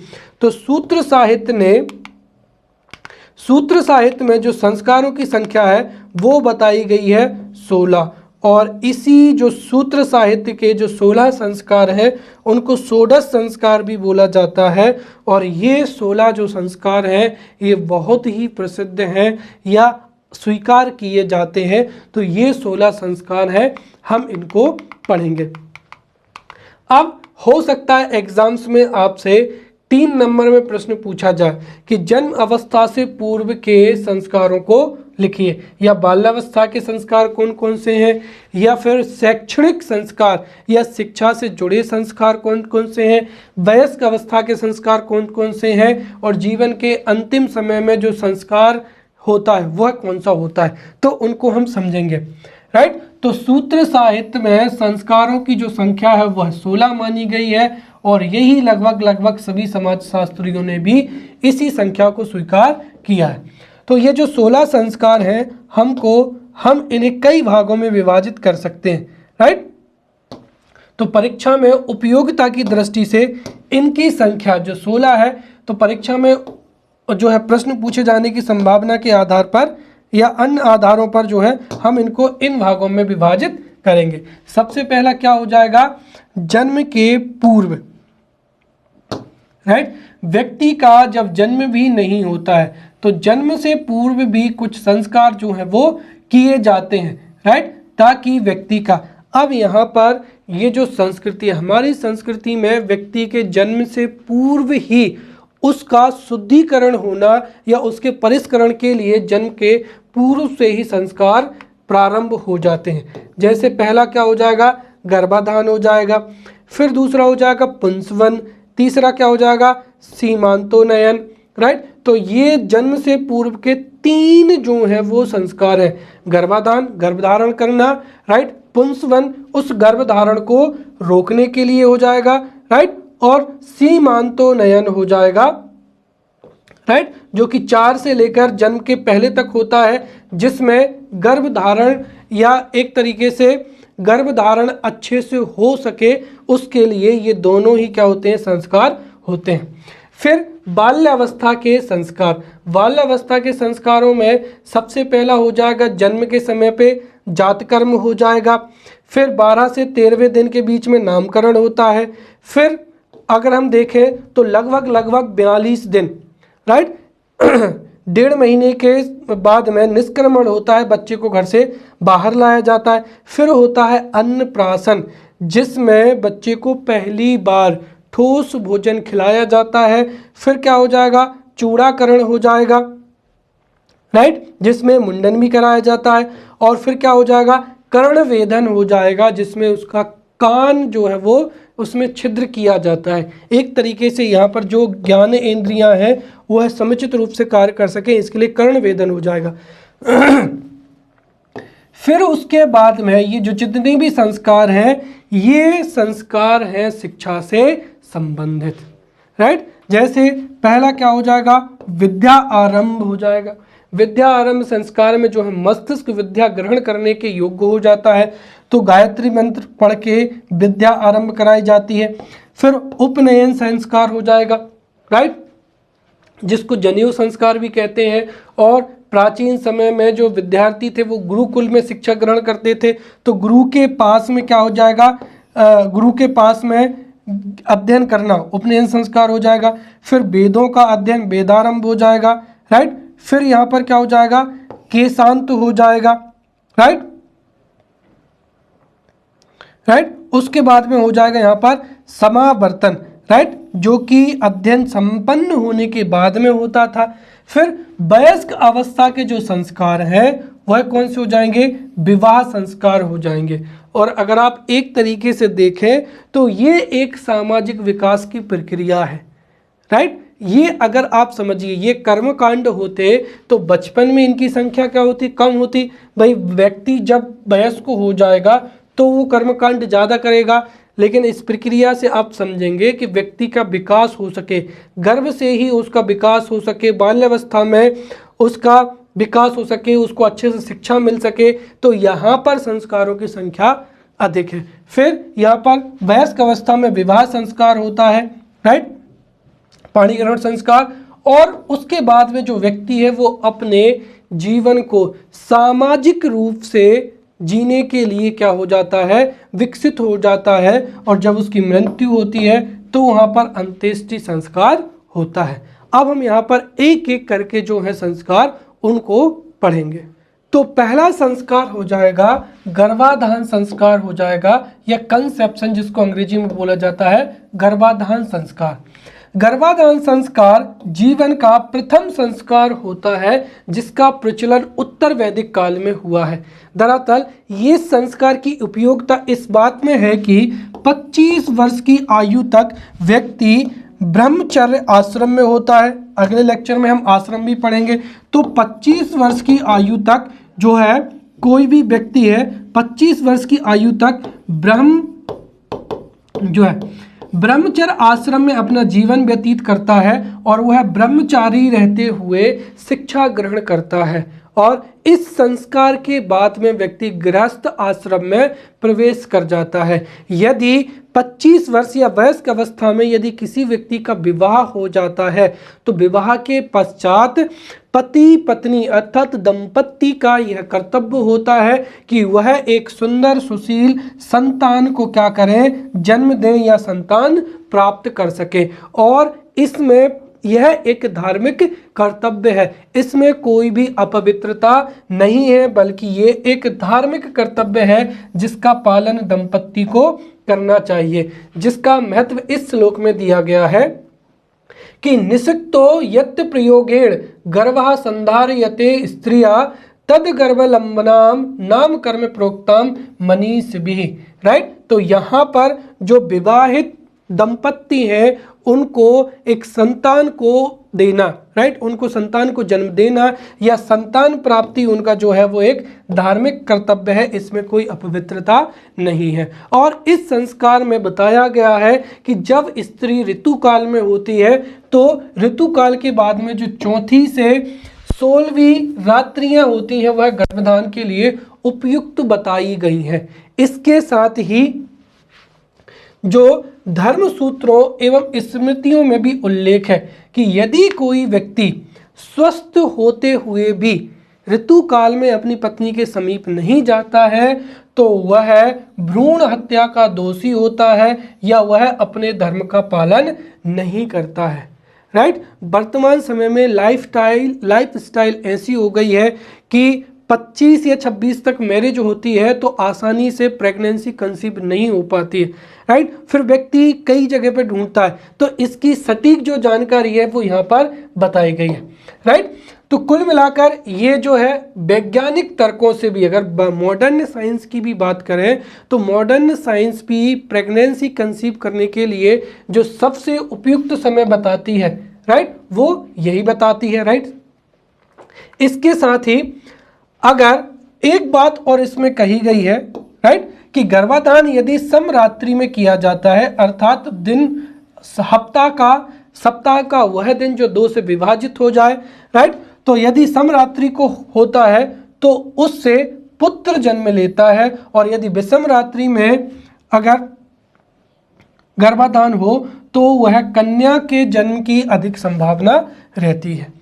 तो सूत्र साहित्य में जो संस्कारों की संख्या है वो बताई गई है 16। और इसी जो सूत्र साहित्य के जो 16 संस्कार हैं उनको षोडश संस्कार भी बोला जाता है। और ये 16 जो संस्कार हैं ये बहुत ही प्रसिद्ध हैं या स्वीकार किए जाते हैं। तो ये 16 संस्कार हैं, हम इनको पढ़ेंगे। अब हो सकता है एग्जाम्स में आपसे 3 नंबर में प्रश्न पूछा जाए कि जन्म अवस्था से पूर्व के संस्कारों को लिखिए, या बाल्यावस्था के संस्कार कौन कौन से हैं, या फिर शैक्षणिक संस्कार या शिक्षा से जुड़े संस्कार कौन कौन से हैं, वयस्क अवस्था के संस्कार कौन कौन से हैं, और जीवन के अंतिम समय में जो संस्कार होता है वह कौन सा होता है, तो उनको हम समझेंगे, राइट। तो सूत्र साहित्य में संस्कारों की जो संख्या है वह 16 मानी गई है, और यही लगभग सभी समाज शास्त्रियों ने भी इसी संख्या को स्वीकार किया है। तो ये जो 16 संस्कार हैं हम इन्हें कई भागों में विभाजित कर सकते हैं, राइट। तो परीक्षा में उपयोगिता की दृष्टि से इनकी संख्या जो 16 है, तो परीक्षा में जो है प्रश्न पूछे जाने की संभावना के आधार पर या अन्य आधारों पर जो है हम इनको इन भागों में विभाजित करेंगे। सबसे पहला क्या हो जाएगा? जन्म के पूर्व, राइट। व्यक्ति का जब जन्म भी नहीं होता है तो जन्म से पूर्व भी कुछ संस्कार जो है वो किए जाते हैं, राइट, ताकि व्यक्ति का, अब यहाँ पर ये जो संस्कृति है, हमारी संस्कृति में व्यक्ति के जन्म से पूर्व ही उसका शुद्धिकरण होना या उसके परिष्करण के लिए जन्म के पूर्व से ही संस्कार प्रारंभ हो जाते हैं। जैसे पहला क्या हो जाएगा? गर्भाधान हो जाएगा, फिर दूसरा हो जाएगा पुंसवन, तीसरा क्या हो जाएगा? सीमांतोन्नयन, राइट। तो ये जन्म से पूर्व के 3 जो है वो संस्कार है। गर्भाधान, गर्भधारण करना, राइट, पुंसवन उस गर्भधारण को रोकने के लिए हो जाएगा, राइट, और सीमांतोन्नयन हो जाएगा राइट, जो कि 4 से लेकर जन्म के पहले तक होता है, जिसमें गर्भधारण या एक तरीके से गर्भधारण अच्छे से हो सके उसके लिए ये दोनों ही क्या होते हैं, संस्कार होते हैं। फिर बाल्यावस्था के संस्कार, बाल्यावस्था के संस्कारों में सबसे पहला हो जाएगा जन्म के समय पे जातकर्म हो जाएगा। फिर 12 से 13वें दिन के बीच में नामकरण होता है। फिर अगर हम देखें तो लगभग 42 दिन, राइट, 1.5 महीने के बाद में निष्क्रमण होता है, बच्चे को घर से बाहर लाया जाता है। फिर होता है अन्नप्राशन, जिसमें बच्चे को पहली बार ठोस भोजन खिलाया जाता है। फिर क्या हो जाएगा, चूड़ाकरण हो जाएगा, राइट, जिसमें मुंडन भी कराया जाता है। और फिर क्या हो जाएगा, कर्णवेधन हो जाएगा, जिसमें उसका कान जो है वो उसमें छिद्र किया जाता है। एक तरीके से यहाँ पर जो ज्ञान इंद्रियां हैं वह समुचित रूप से कार्य कर सके, इसके लिए कर्णवेधन हो जाएगा। फिर उसके बाद में ये जो जितने भी संस्कार हैं, ये संस्कार हैं शिक्षा से संबंधित, राइट। जैसे पहला क्या हो जाएगा, विद्या आरंभ हो जाएगा। विद्या आरंभ संस्कार में जो है मस्तिष्क विद्या ग्रहण करने के योग्य हो जाता है, तो गायत्री मंत्र पढ़ के विद्या आरंभ कराई जाती है। फिर उपनयन संस्कार हो जाएगा, राइट, जिसको जनेऊ संस्कार भी कहते हैं। और प्राचीन समय में जो विद्यार्थी थे वो गुरुकुल में शिक्षा ग्रहण करते थे, तो गुरु के पास में क्या हो जाएगा, गुरु के पास में अध्ययन करना उपनयन संस्कार हो जाएगा। फिर वेदों का अध्ययन वेदारंभ हो जाएगा, राइट। फिर यहाँ पर क्या हो जाएगा, केशांत हो जाएगा, राइट। उसके बाद में हो जाएगा यहाँ पर समावर्तन, राइट, जो कि अध्ययन संपन्न होने के बाद में होता था। फिर वयस्क अवस्था के जो संस्कार हैं वह कौन से हो जाएंगे, विवाह संस्कार हो जाएंगे। और अगर आप एक तरीके से देखें तो ये एक सामाजिक विकास की प्रक्रिया है, राइट। ये अगर आप समझिए, ये कर्मकांड होते तो बचपन में इनकी संख्या क्या होती, कम होती। भाई व्यक्ति जब वयस्क हो जाएगा तो वो कर्मकांड ज़्यादा करेगा, लेकिन इस प्रक्रिया से आप समझेंगे कि व्यक्ति का विकास हो सके, गर्भ से ही उसका विकास हो सके, बाल्यावस्था में उसका विकास हो सके, उसको अच्छे से शिक्षा मिल सके, तो यहाँ पर संस्कारों की संख्या अधिक है। फिर यहाँ पर वयस्क अवस्था में विवाह संस्कार होता है, राइट, पाणी ग्रहण संस्कार। और उसके बाद में जो व्यक्ति है वो अपने जीवन को सामाजिक रूप से जीने के लिए क्या हो जाता है, विकसित हो जाता है। और जब उसकी मृत्यु होती है तो वहाँ पर अंत्येष्टि संस्कार होता है। अब हम यहाँ पर एक एक करके जो है संस्कार उनको पढ़ेंगे। तो पहला संस्कार हो जाएगा गर्भाधान संस्कार हो जाएगा, या कंसेप्शन जिसको अंग्रेजी में बोला जाता है, गर्भाधान संस्कार। गर्भाधान संस्कार जीवन का प्रथम संस्कार होता है जिसका प्रचलन उत्तर वैदिक काल में हुआ है। दरअसल ये संस्कार की उपयोगिता इस बात में है कि 25 वर्ष की आयु तक व्यक्ति ब्रह्मचर्य आश्रम में होता है। अगले लेक्चर में हम आश्रम भी पढ़ेंगे। तो 25 वर्ष की आयु तक जो है कोई भी व्यक्ति है 25 वर्ष की आयु तक ब्रह्मचर्य आश्रम में अपना जीवन व्यतीत करता है और वह ब्रह्मचारी रहते हुए शिक्षा ग्रहण करता है। और इस संस्कार के बाद में व्यक्ति गृहस्थ आश्रम में प्रवेश कर जाता है। यदि 25 वर्ष या वयस्क अवस्था में यदि किसी व्यक्ति का विवाह हो जाता है तो विवाह के पश्चात पति पत्नी अर्थात दंपत्ति का यह कर्तव्य होता है कि वह एक सुंदर सुशील संतान को क्या करें, जन्म दें या संतान प्राप्त कर सके। और इसमें यह एक धार्मिक कर्तव्य है, इसमें कोई भी अपवित्रता नहीं है, बल्कि ये एक धार्मिक कर्तव्य है जिसका पालन दंपत्ति को करना चाहिए, जिसका महत्व इस श्लोक में दिया गया है कि निषिक्तो यत् प्रयोगेण गर्भः संधारयते स्त्रिया तद गर्भलंबनाम नाम कर्म प्रोक्ताम मनीषिभिः, राइट। तो यहाँ पर जो विवाहित दंपत्ति है उनको एक संतान को देना, राइट, उनको संतान को जन्म देना या संतान प्राप्ति उनका जो है वो एक धार्मिक कर्तव्य है, इसमें कोई अपवित्रता नहीं है। और इस संस्कार में बताया गया है कि जब स्त्री ऋतुकाल में होती है तो ऋतुकाल के बाद में जो 4वीं से 16वीं रात्रियां होती हैं वह गर्भधान के लिए उपयुक्त बताई गई हैं। इसके साथ ही जो धर्म सूत्रों एवं स्मृतियों में भी उल्लेख है कि यदि कोई व्यक्ति स्वस्थ होते हुए भी ऋतुकाल में अपनी पत्नी के समीप नहीं जाता है तो वह भ्रूण हत्या का दोषी होता है या वह अपने धर्म का पालन नहीं करता है, राइट। वर्तमान समय में लाइफस्टाइल ऐसी हो गई है कि 25 या 26 तक मैरिज होती है तो आसानी से प्रेगनेंसी कंसीव नहीं हो पाती है, राइट। फिर व्यक्ति कई जगह पे ढूंढता है, तो इसकी सटीक जो जानकारी है वो यहाँ पर बताई गई है, राइट। तो कुल मिलाकर ये जो है वैज्ञानिक तर्कों से भी, अगर मॉडर्न साइंस की भी बात करें तो मॉडर्न साइंस भी प्रेगनेंसी कंसीव करने के लिए जो सबसे उपयुक्त समय बताती है, राइट, वो यही बताती है, राइट। इसके साथ ही अगर एक बात और इसमें कही गई है, राइट, कि गर्भाधान यदि समरात्रि में किया जाता है अर्थात दिन सप्ताह का वह दिन जो 2 से विभाजित हो जाए, राइट, तो यदि समरात्रि को होता है तो उससे पुत्र जन्म लेता है, और यदि विषम रात्रि में अगर गर्भाधान हो तो वह कन्या के जन्म की अधिक संभावना रहती है,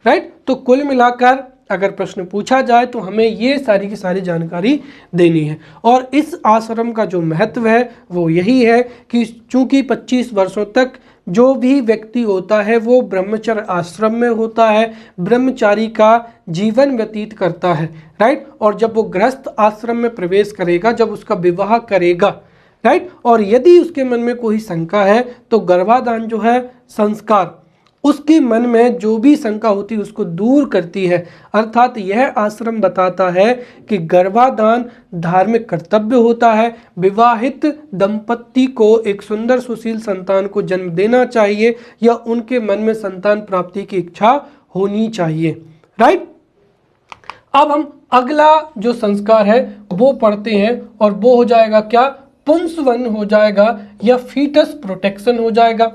राइट। तो कुल मिलाकर अगर प्रश्न पूछा जाए तो हमें ये सारी की सारी जानकारी देनी है। और इस आश्रम का जो महत्व है वो यही है कि चूंकि 25 वर्षों तक जो भी व्यक्ति होता है वो ब्रह्मचर्य आश्रम में होता है, ब्रह्मचारी का जीवन व्यतीत करता है, राइट। और जब वो गृहस्थ आश्रम में प्रवेश करेगा, जब उसका विवाह करेगा, राइट, और यदि उसके मन में कोई शंका है तो गर्भाधान जो है संस्कार उसके मन में जो भी शंका होती है उसको दूर करती है। अर्थात यह आश्रम बताता है कि गर्भाधान धार्मिक कर्तव्य होता है, विवाहित दंपत्ति को एक सुंदर सुशील संतान को जन्म देना चाहिए या उनके मन में संतान प्राप्ति की इच्छा होनी चाहिए, राइट। अब हम अगला जो संस्कार है वो पढ़ते हैं और वो हो जाएगा क्या, पुंसवन हो जाएगा या फीटस प्रोटेक्शन हो जाएगा।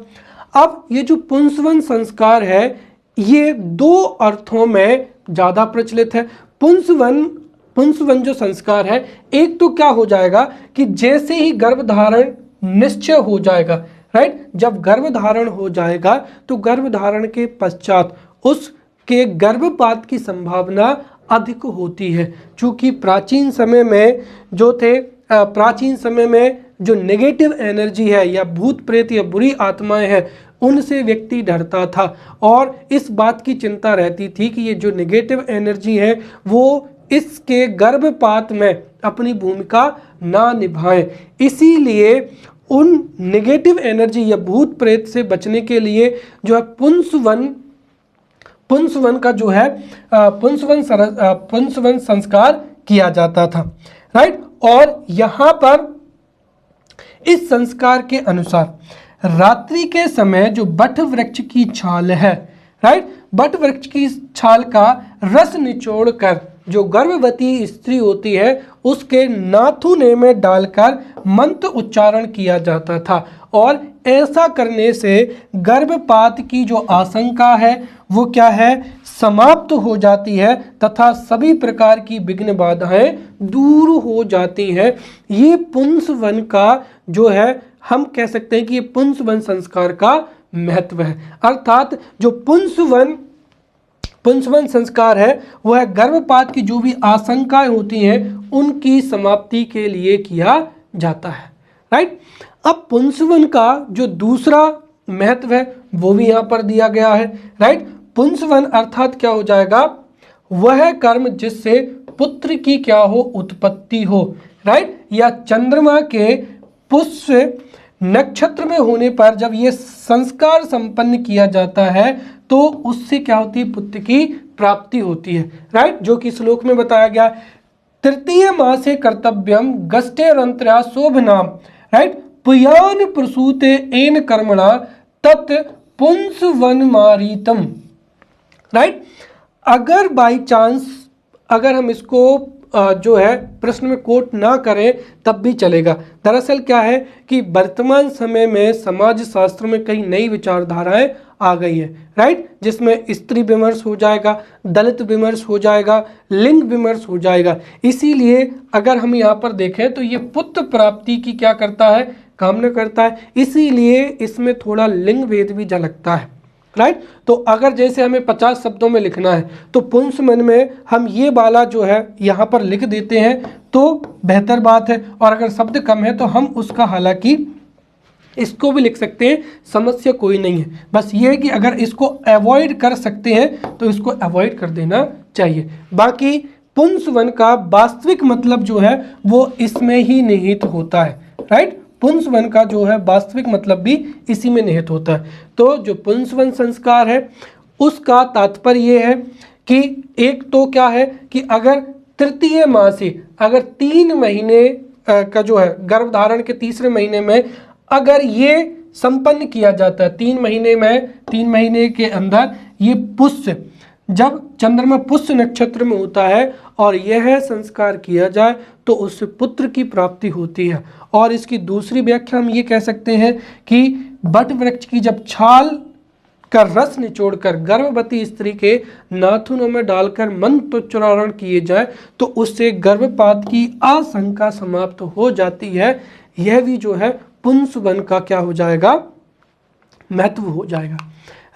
अब ये जो पुंसवन संस्कार है ये 2 अर्थों में ज़्यादा प्रचलित है। पुंसवन जो संस्कार है, एक तो क्या हो जाएगा कि जैसे ही गर्भधारण निश्चय हो जाएगा, राइट, जब गर्भधारण हो जाएगा तो गर्भधारण के पश्चात उसके गर्भपात की संभावना अधिक होती है। चूँकि प्राचीन समय में जो नेगेटिव एनर्जी है या भूत प्रेत या बुरी आत्माएं हैं उनसे व्यक्ति डरता था और इस बात की चिंता रहती थी कि ये जो नेगेटिव एनर्जी है वो इसके गर्भपात में अपनी भूमिका ना निभाएं। इसीलिए उन नेगेटिव एनर्जी या भूत प्रेत से बचने के लिए जो है पुंसवन का जो है पुंसवन संस्कार किया जाता था, राइट। और यहाँ पर इस संस्कार के अनुसार रात्रि के समय जो बट वृक्ष की छाल है, राइट, बट वृक्ष की छाल का रस निचोड़कर जो गर्भवती स्त्री होती है उसके नाथुने में डालकर मंत्र उच्चारण किया जाता था और ऐसा करने से गर्भपात की जो आशंका है वो क्या है, समाप्त हो जाती है तथा सभी प्रकार की विघ्न बाधाएं दूर हो जाती हैं। ये पुंसवन का जो है हम कह सकते हैं कि ये पुंसवन संस्कार का महत्व है। अर्थात जो पुंसवन संस्कार है वह गर्भपात की जो भी आशंकाएं होती हैं उनकी समाप्ति के लिए किया जाता है, राइट। अब पुंसवन का जो दूसरा महत्व है वो भी यहाँ पर दिया गया है, राइट। पुंसवन अर्थात क्या हो जाएगा, वह कर्म जिससे पुत्र की क्या हो, उत्पत्ति हो, राइट, या चंद्रमा के पुष्य नक्षत्र में होने पर जब ये संस्कार संपन्न किया जाता है तो उससे क्या होती है, पुत्र की प्राप्ति होती है, राइट, जो कि श्लोक में बताया गया। तृतीय मासे कर्तव्यम गस्टेरंतरा शोभनाम, राइट, पुयान प्रसूते एन कर्मणा तत् पुंसवनमारीतम। राइट, अगर बाई चांस अगर हम इसको जो है प्रश्न में कोट ना करें तब भी चलेगा। दरअसल क्या है कि वर्तमान समय में समाज शास्त्र में कई नई विचारधाराएं आ गई है। राइट, जिसमें स्त्री विमर्श हो जाएगा, दलित विमर्श हो जाएगा, लिंग विमर्श हो जाएगा। इसीलिए अगर हम यहाँ पर देखें तो ये पुत्र प्राप्ति की क्या करता है, कामना करता है, इसीलिए इसमें थोड़ा लिंग भेद भी झलकता है। राइट, तो अगर जैसे हमें 50 शब्दों में लिखना है तो पुंसवन में हम ये वाला जो है यहाँ पर लिख देते हैं तो बेहतर बात है, और अगर शब्द कम है तो हम उसका हालांकि इसको भी लिख सकते हैं, समस्या कोई नहीं है। बस ये है कि अगर इसको अवॉइड कर सकते हैं तो इसको अवॉइड कर देना चाहिए। बाकी पुंसवन का वास्तविक मतलब जो है वो इसमें ही निहित होता है। राइट, पुंसवन का जो है वास्तविक मतलब भी इसी में निहित होता है। तो जो पुंसवन संस्कार है उसका तात्पर्य ये है कि एक तो क्या है कि अगर तृतीय मासी, अगर 3 महीने का जो है गर्भधारण के तीसरे महीने में अगर ये संपन्न किया जाता है, 3 महीने के अंदर ये पुष्य, जब चंद्रमा पुष्य नक्षत्र में होता है और यह संस्कार किया जाए तो उससे पुत्र की प्राप्ति होती है। और इसकी दूसरी व्याख्या हम ये कह सकते हैं कि बट वृक्ष की जब छाल का रस निचोड़कर गर्भवती स्त्री के नाखूनों में डालकर मंत्रोच्चारण किए जाए तो उससे गर्भपात की आशंका समाप्त हो जाती है। यह भी जो है पुंसवन का क्या हो जाएगा, महत्व हो जाएगा।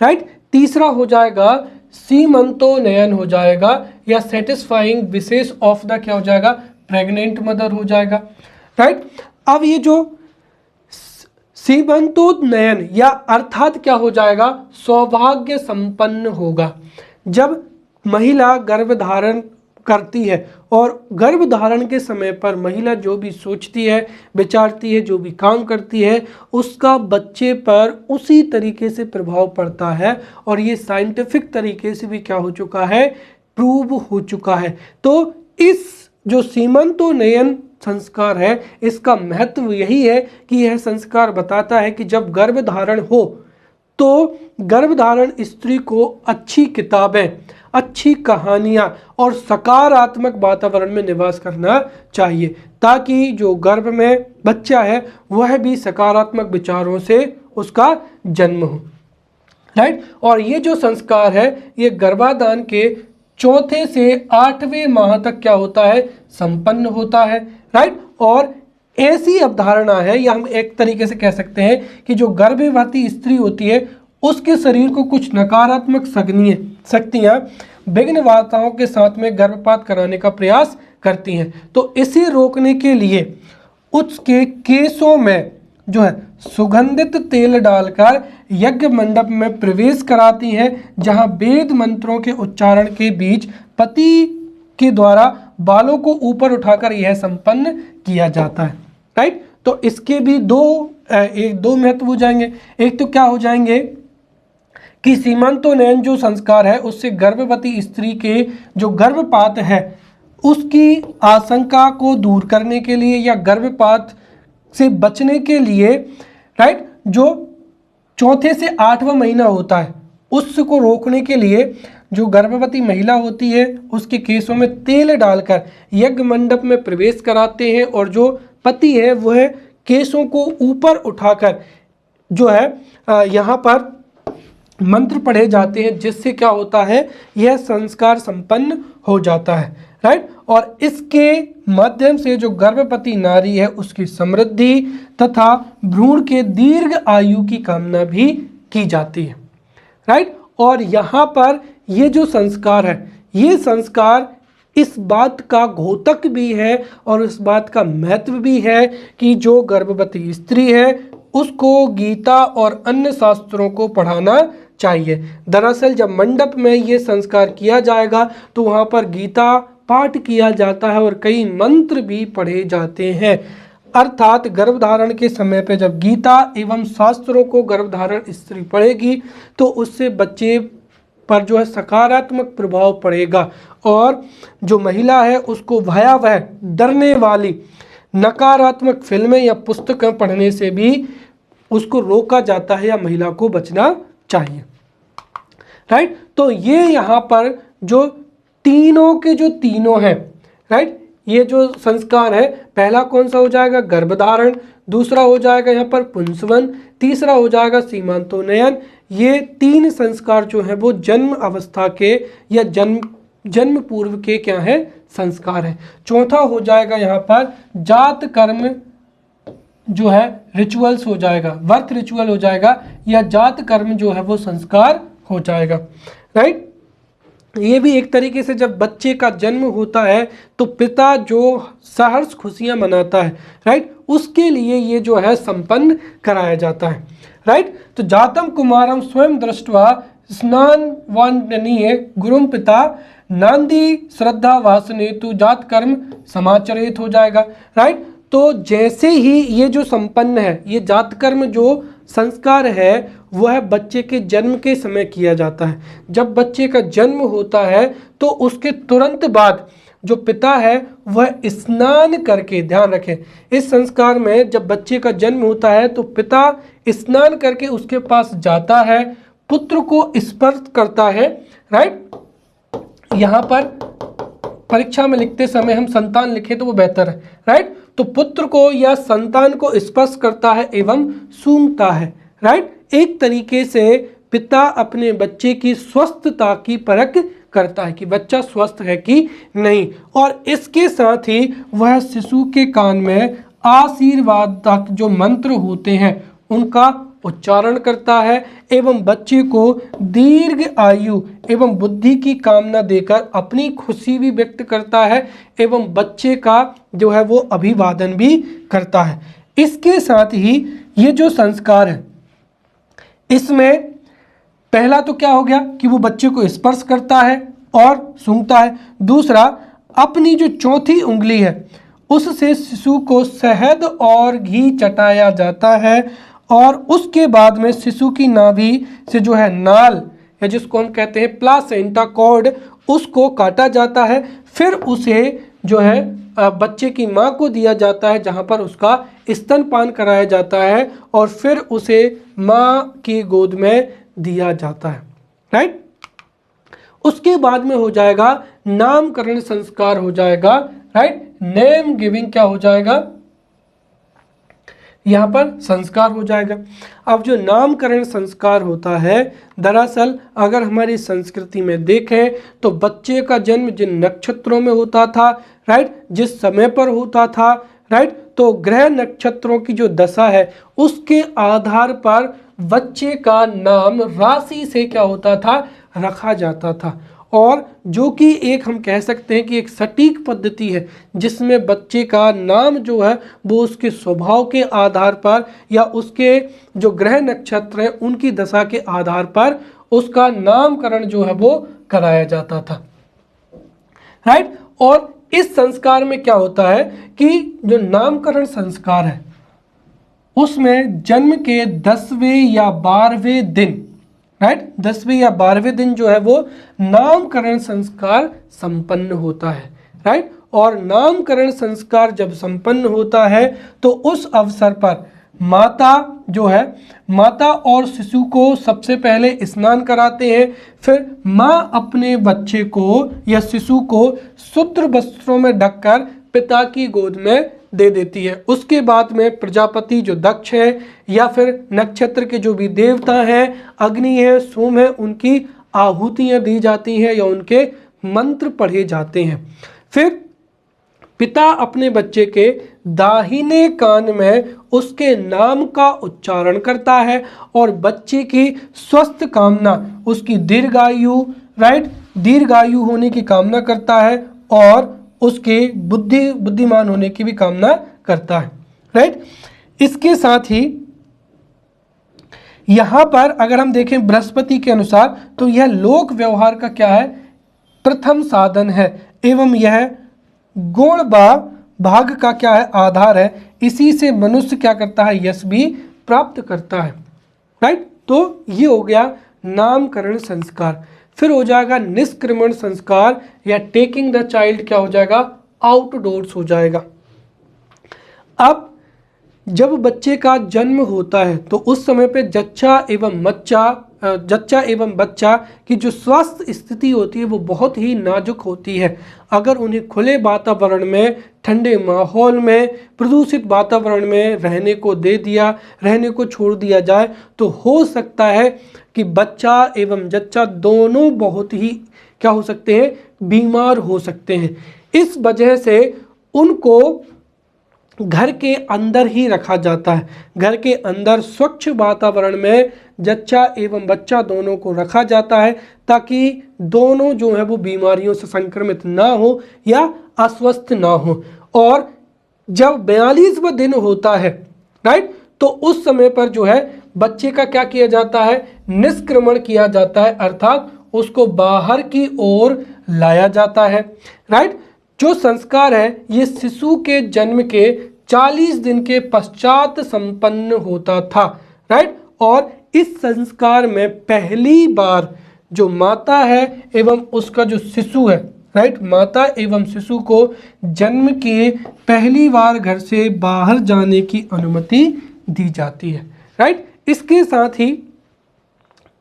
राइट, तीसरा हो जाएगा सीमंतोनयन हो जाएगा या सेटिस्फाइंग विशेष ऑफ द क्या हो जाएगा, प्रेग्नेंट मदर हो जाएगा। राइट, अब ये जो सीमंतोनयन या अर्थात क्या हो जाएगा, सौभाग्य संपन्न होगा। जब महिला गर्भधारण करती है और गर्भधारण के समय पर महिला जो भी सोचती है, विचारती है, जो भी काम करती है उसका बच्चे पर उसी तरीके से प्रभाव पड़ता है, और ये साइंटिफिक तरीके से भी क्या हो चुका है, प्रूव हो चुका है। तो इस जो सीमंतोनयन संस्कार है इसका महत्व यही है कि यह संस्कार बताता है कि जब गर्भधारण हो तो गर्भधारण स्त्री को अच्छी किताबें, अच्छी कहानियाँ और सकारात्मक वातावरण में निवास करना चाहिए ताकि जो गर्भ में बच्चा है वह भी सकारात्मक विचारों से उसका जन्म हो। राइट, और ये जो संस्कार है ये गर्भाधान के 4 से 8वें माह तक क्या होता है, संपन्न होता है। राइट, और ऐसी अवधारणा है या हम एक तरीके से कह सकते हैं कि जो गर्भवती स्त्री होती है उसके शरीर को कुछ नकारात्मक शक्तियाँ विघ्न बाधाओं के साथ में गर्भपात कराने का प्रयास करती हैं। तो इसे रोकने के लिए उसके केसों में जो है सुगंधित तेल डालकर यज्ञ मंडप में प्रवेश कराती हैं, जहां वेद मंत्रों के उच्चारण के बीच पति के द्वारा बालों को ऊपर उठाकर यह संपन्न किया जाता है। राइट, तो इसके भी दो महत्व हो जाएंगे। एक तो क्या हो जाएंगे कि सीमंतोनयन जो संस्कार है उससे गर्भवती स्त्री के जो गर्भपात है उसकी आशंका को दूर करने के लिए या गर्भपात से बचने के लिए, राइट, जो 4 से 8वां महीना होता है उसको रोकने के लिए जो गर्भवती महिला होती है उसके केसों में तेल डालकर यज्ञ मंडप में प्रवेश कराते हैं और जो पति है वह केसों को ऊपर उठाकर जो है यहाँ पर मंत्र पढ़े जाते हैं, जिससे क्या होता है, यह संस्कार संपन्न हो जाता है। राइट, और इसके माध्यम से जो गर्भवती नारी है उसकी समृद्धि तथा भ्रूण के दीर्घ आयु की कामना भी की जाती है। राइट, और यहाँ पर ये जो संस्कार है ये संस्कार इस बात का घोतक भी है और इस बात का महत्व भी है कि जो गर्भवती स्त्री है उसको गीता और अन्य शास्त्रों को पढ़ाना चाहिए। दरअसल जब मंडप में ये संस्कार किया जाएगा तो वहाँ पर गीता पाठ किया जाता है और कई मंत्र भी पढ़े जाते हैं। अर्थात गर्भधारण के समय पे जब गीता एवं शास्त्रों को गर्भधारण स्त्री पढ़ेगी तो उससे बच्चे पर जो है सकारात्मक प्रभाव पड़ेगा और जो महिला है उसको भयावह डरने वाली नकारात्मक फिल्में या पुस्तकें पढ़ने से भी उसको रोका जाता है या महिला को बचना चाहिए। राइट, तो ये यहाँ पर जो तीनों के जो तीनों हैं, राइट, ये जो संस्कार है, पहला कौन सा हो जाएगा, गर्भधारण, दूसरा हो जाएगा यहाँ पर पुंसवन, तीसरा हो जाएगा सीमांतोन्नयन। ये तीन संस्कार जो है वो जन्म अवस्था के या जन्म पूर्व के क्या है, संस्कार है। चौथा हो जाएगा यहाँ पर जात कर्म जो है रिचुअल्स हो जाएगा, वर्थ रिचुअल हो जाएगा, या जात कर्म जो है वो संस्कार हो जाएगा। राइट, ये भी एक तरीके से जब बच्चे का जन्म होता है तो पिता जो सहर्ष खुशियां मनाता है, राइट, उसके लिए ये जो है संपन्न कराया जाता है। राइट, तो जातम कुमारम स्वयं दृष्ट्वा स्नान वान्यनीय गुरुम पिता नांदी श्रद्धा वासने तु जात कर्म समाचरित हो जाएगा। राइट, तो जैसे ही ये जो संपन्न है, ये जात कर्म जो संस्कार है वह बच्चे के जन्म के समय किया जाता है। जब बच्चे का जन्म होता है तो उसके तुरंत बाद जो पिता है वह स्नान करके, ध्यान रखें, इस संस्कार में जब बच्चे का जन्म होता है तो पिता स्नान करके उसके पास जाता है, पुत्र को स्पर्श करता है। राइट, यहाँ पर परीक्षा में लिखते समय हम संतान लिखे तो वो बेहतर है। राइट, तो पुत्र को या संतान को स्पर्श करता है एवं सूंघता है। राइट, एक तरीके से पिता अपने बच्चे की स्वस्थता की परख करता है कि बच्चा स्वस्थ है कि नहीं, और इसके साथ ही वह शिशु के कान में आशीर्वाद तक जो मंत्र होते हैं उनका उच्चारण करता है एवं बच्चे को दीर्घ आयु एवं बुद्धि की कामना देकर अपनी खुशी भी व्यक्त करता है एवं बच्चे का जो है वो अभिवादन भी करता है। इसके साथ ही ये जो संस्कार है इसमें पहला तो क्या हो गया कि वो बच्चे को स्पर्श करता है और सूंघता है। दूसरा, अपनी जो चौथी उंगली है उससे शिशु को शहद और घी चटाया जाता है और उसके बाद में शिशु की नाभि से जो है नाल या जिसको हम कहते हैं प्लासेंटा कॉर्ड उसको काटा जाता है। फिर उसे जो है बच्चे की माँ को दिया जाता है जहाँ पर उसका स्तनपान कराया जाता है और फिर उसे माँ की गोद में दिया जाता है। राइट, उसके बाद में हो जाएगा नामकरण संस्कार हो जाएगा। राइट, नेम गिविंग क्या हो जाएगा, यहाँ पर संस्कार हो जाएगा। अब जो नामकरण संस्कार होता है, दरअसल अगर हमारी संस्कृति में देखें तो बच्चे का जन्म जिन नक्षत्रों में होता था, राइट, जिस समय पर होता था, राइट, तो ग्रह नक्षत्रों की जो दशा है उसके आधार पर बच्चे का नाम राशि से क्या होता था, रखा जाता था। और जो कि एक हम कह सकते हैं कि एक सटीक पद्धति है जिसमें बच्चे का नाम जो है वो उसके स्वभाव के आधार पर या उसके जो ग्रह नक्षत्र हैं उनकी दशा के आधार पर उसका नामकरण जो है वो कराया जाता था। राइट, और इस संस्कार में क्या होता है कि जो नामकरण संस्कार है उसमें जन्म के 10वें या 12वें दिन, राइट, 10वें या 12वें दिन जो है वो नामकरण संस्कार संपन्न होता है। राइट, और नामकरण संस्कार जब संपन्न होता है तो उस अवसर पर माता जो है, माता और शिशु को सबसे पहले स्नान कराते हैं, फिर माँ अपने बच्चे को या शिशु को शुद्ध वस्त्रों में ढककर पिता की गोद में दे देती है। उसके बाद में प्रजापति जो दक्ष है या फिर नक्षत्र के जो भी देवता हैं, अग्नि है, सोम है, उनकी आहुतियाँ दी जाती हैं या उनके मंत्र पढ़े जाते हैं। फिर पिता अपने बच्चे के दाहिने कान में उसके नाम का उच्चारण करता है और बच्चे की स्वस्थ कामना, उसकी दीर्घायु, राइट, दीर्घायु होने की कामना करता है और उसके बुद्धिमान होने की भी कामना करता है। राइट, इसके साथ ही यहाँ पर अगर हम देखें बृहस्पति के अनुसार तो यह लोक व्यवहार का क्या है, प्रथम साधन है एवं यह गुण भाग का क्या है, आधार है। इसी से मनुष्य क्या करता है, यश भी प्राप्त करता है। राइट, तो ये हो गया नामकरण संस्कार। फिर हो जाएगा निष्क्रमण संस्कार या टेकिंग द चाइल्ड क्या हो जाएगा, आउटडोर्स हो जाएगा। अब जब बच्चे का जन्म होता है तो उस समय पे जच्चा एवं बच्चा की जो स्वास्थ्य स्थिति होती है वो बहुत ही नाजुक होती है। अगर उन्हें खुले वातावरण में, ठंडे माहौल में, प्रदूषित वातावरण में रहने को छोड़ दिया जाए तो हो सकता है कि बच्चा एवं जच्चा दोनों बहुत ही क्या हो सकते हैं, बीमार हो सकते हैं। इस वजह से उनको घर के अंदर ही रखा जाता है। घर के अंदर स्वच्छ वातावरण में जच्चा एवं बच्चा दोनों को रखा जाता है ताकि दोनों जो है वो बीमारियों से संक्रमित ना हो या अस्वस्थ ना हो। और जब 42वां दिन होता है, राइट, तो उस समय पर जो है बच्चे का क्या किया जाता है, निष्क्रमण किया जाता है, अर्थात उसको बाहर की ओर लाया जाता है। राइट, जो संस्कार है ये शिशु के जन्म के 40 दिन के पश्चात संपन्न होता था। राइट, और इस संस्कार में पहली बार जो माता है एवं उसका जो शिशु है, राइट, माता एवं शिशु को जन्म के पहली बार घर से बाहर जाने की अनुमति दी जाती है। राइट, इसके साथ ही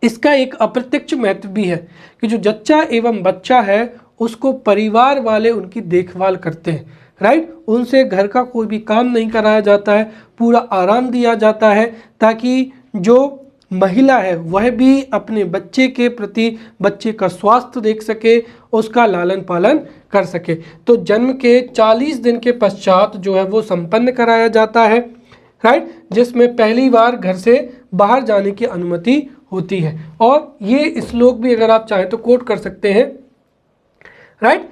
इसका एक अप्रत्यक्ष महत्व भी है कि जो जच्चा एवं बच्चा है उसको परिवार वाले उनकी देखभाल करते हैं। राइट, उनसे घर का कोई भी काम नहीं कराया जाता है, पूरा आराम दिया जाता है ताकि जो महिला है वह भी अपने बच्चे के प्रति बच्चे का स्वास्थ्य देख सके, उसका लालन पालन कर सके। तो जन्म के 40 दिन के पश्चात जो है वो संपन्न कराया जाता है। राइट, जिसमें पहली बार घर से बाहर जाने की अनुमति होती है। और ये श्लोक भी अगर आप चाहें तो कोट कर सकते हैं। राइट,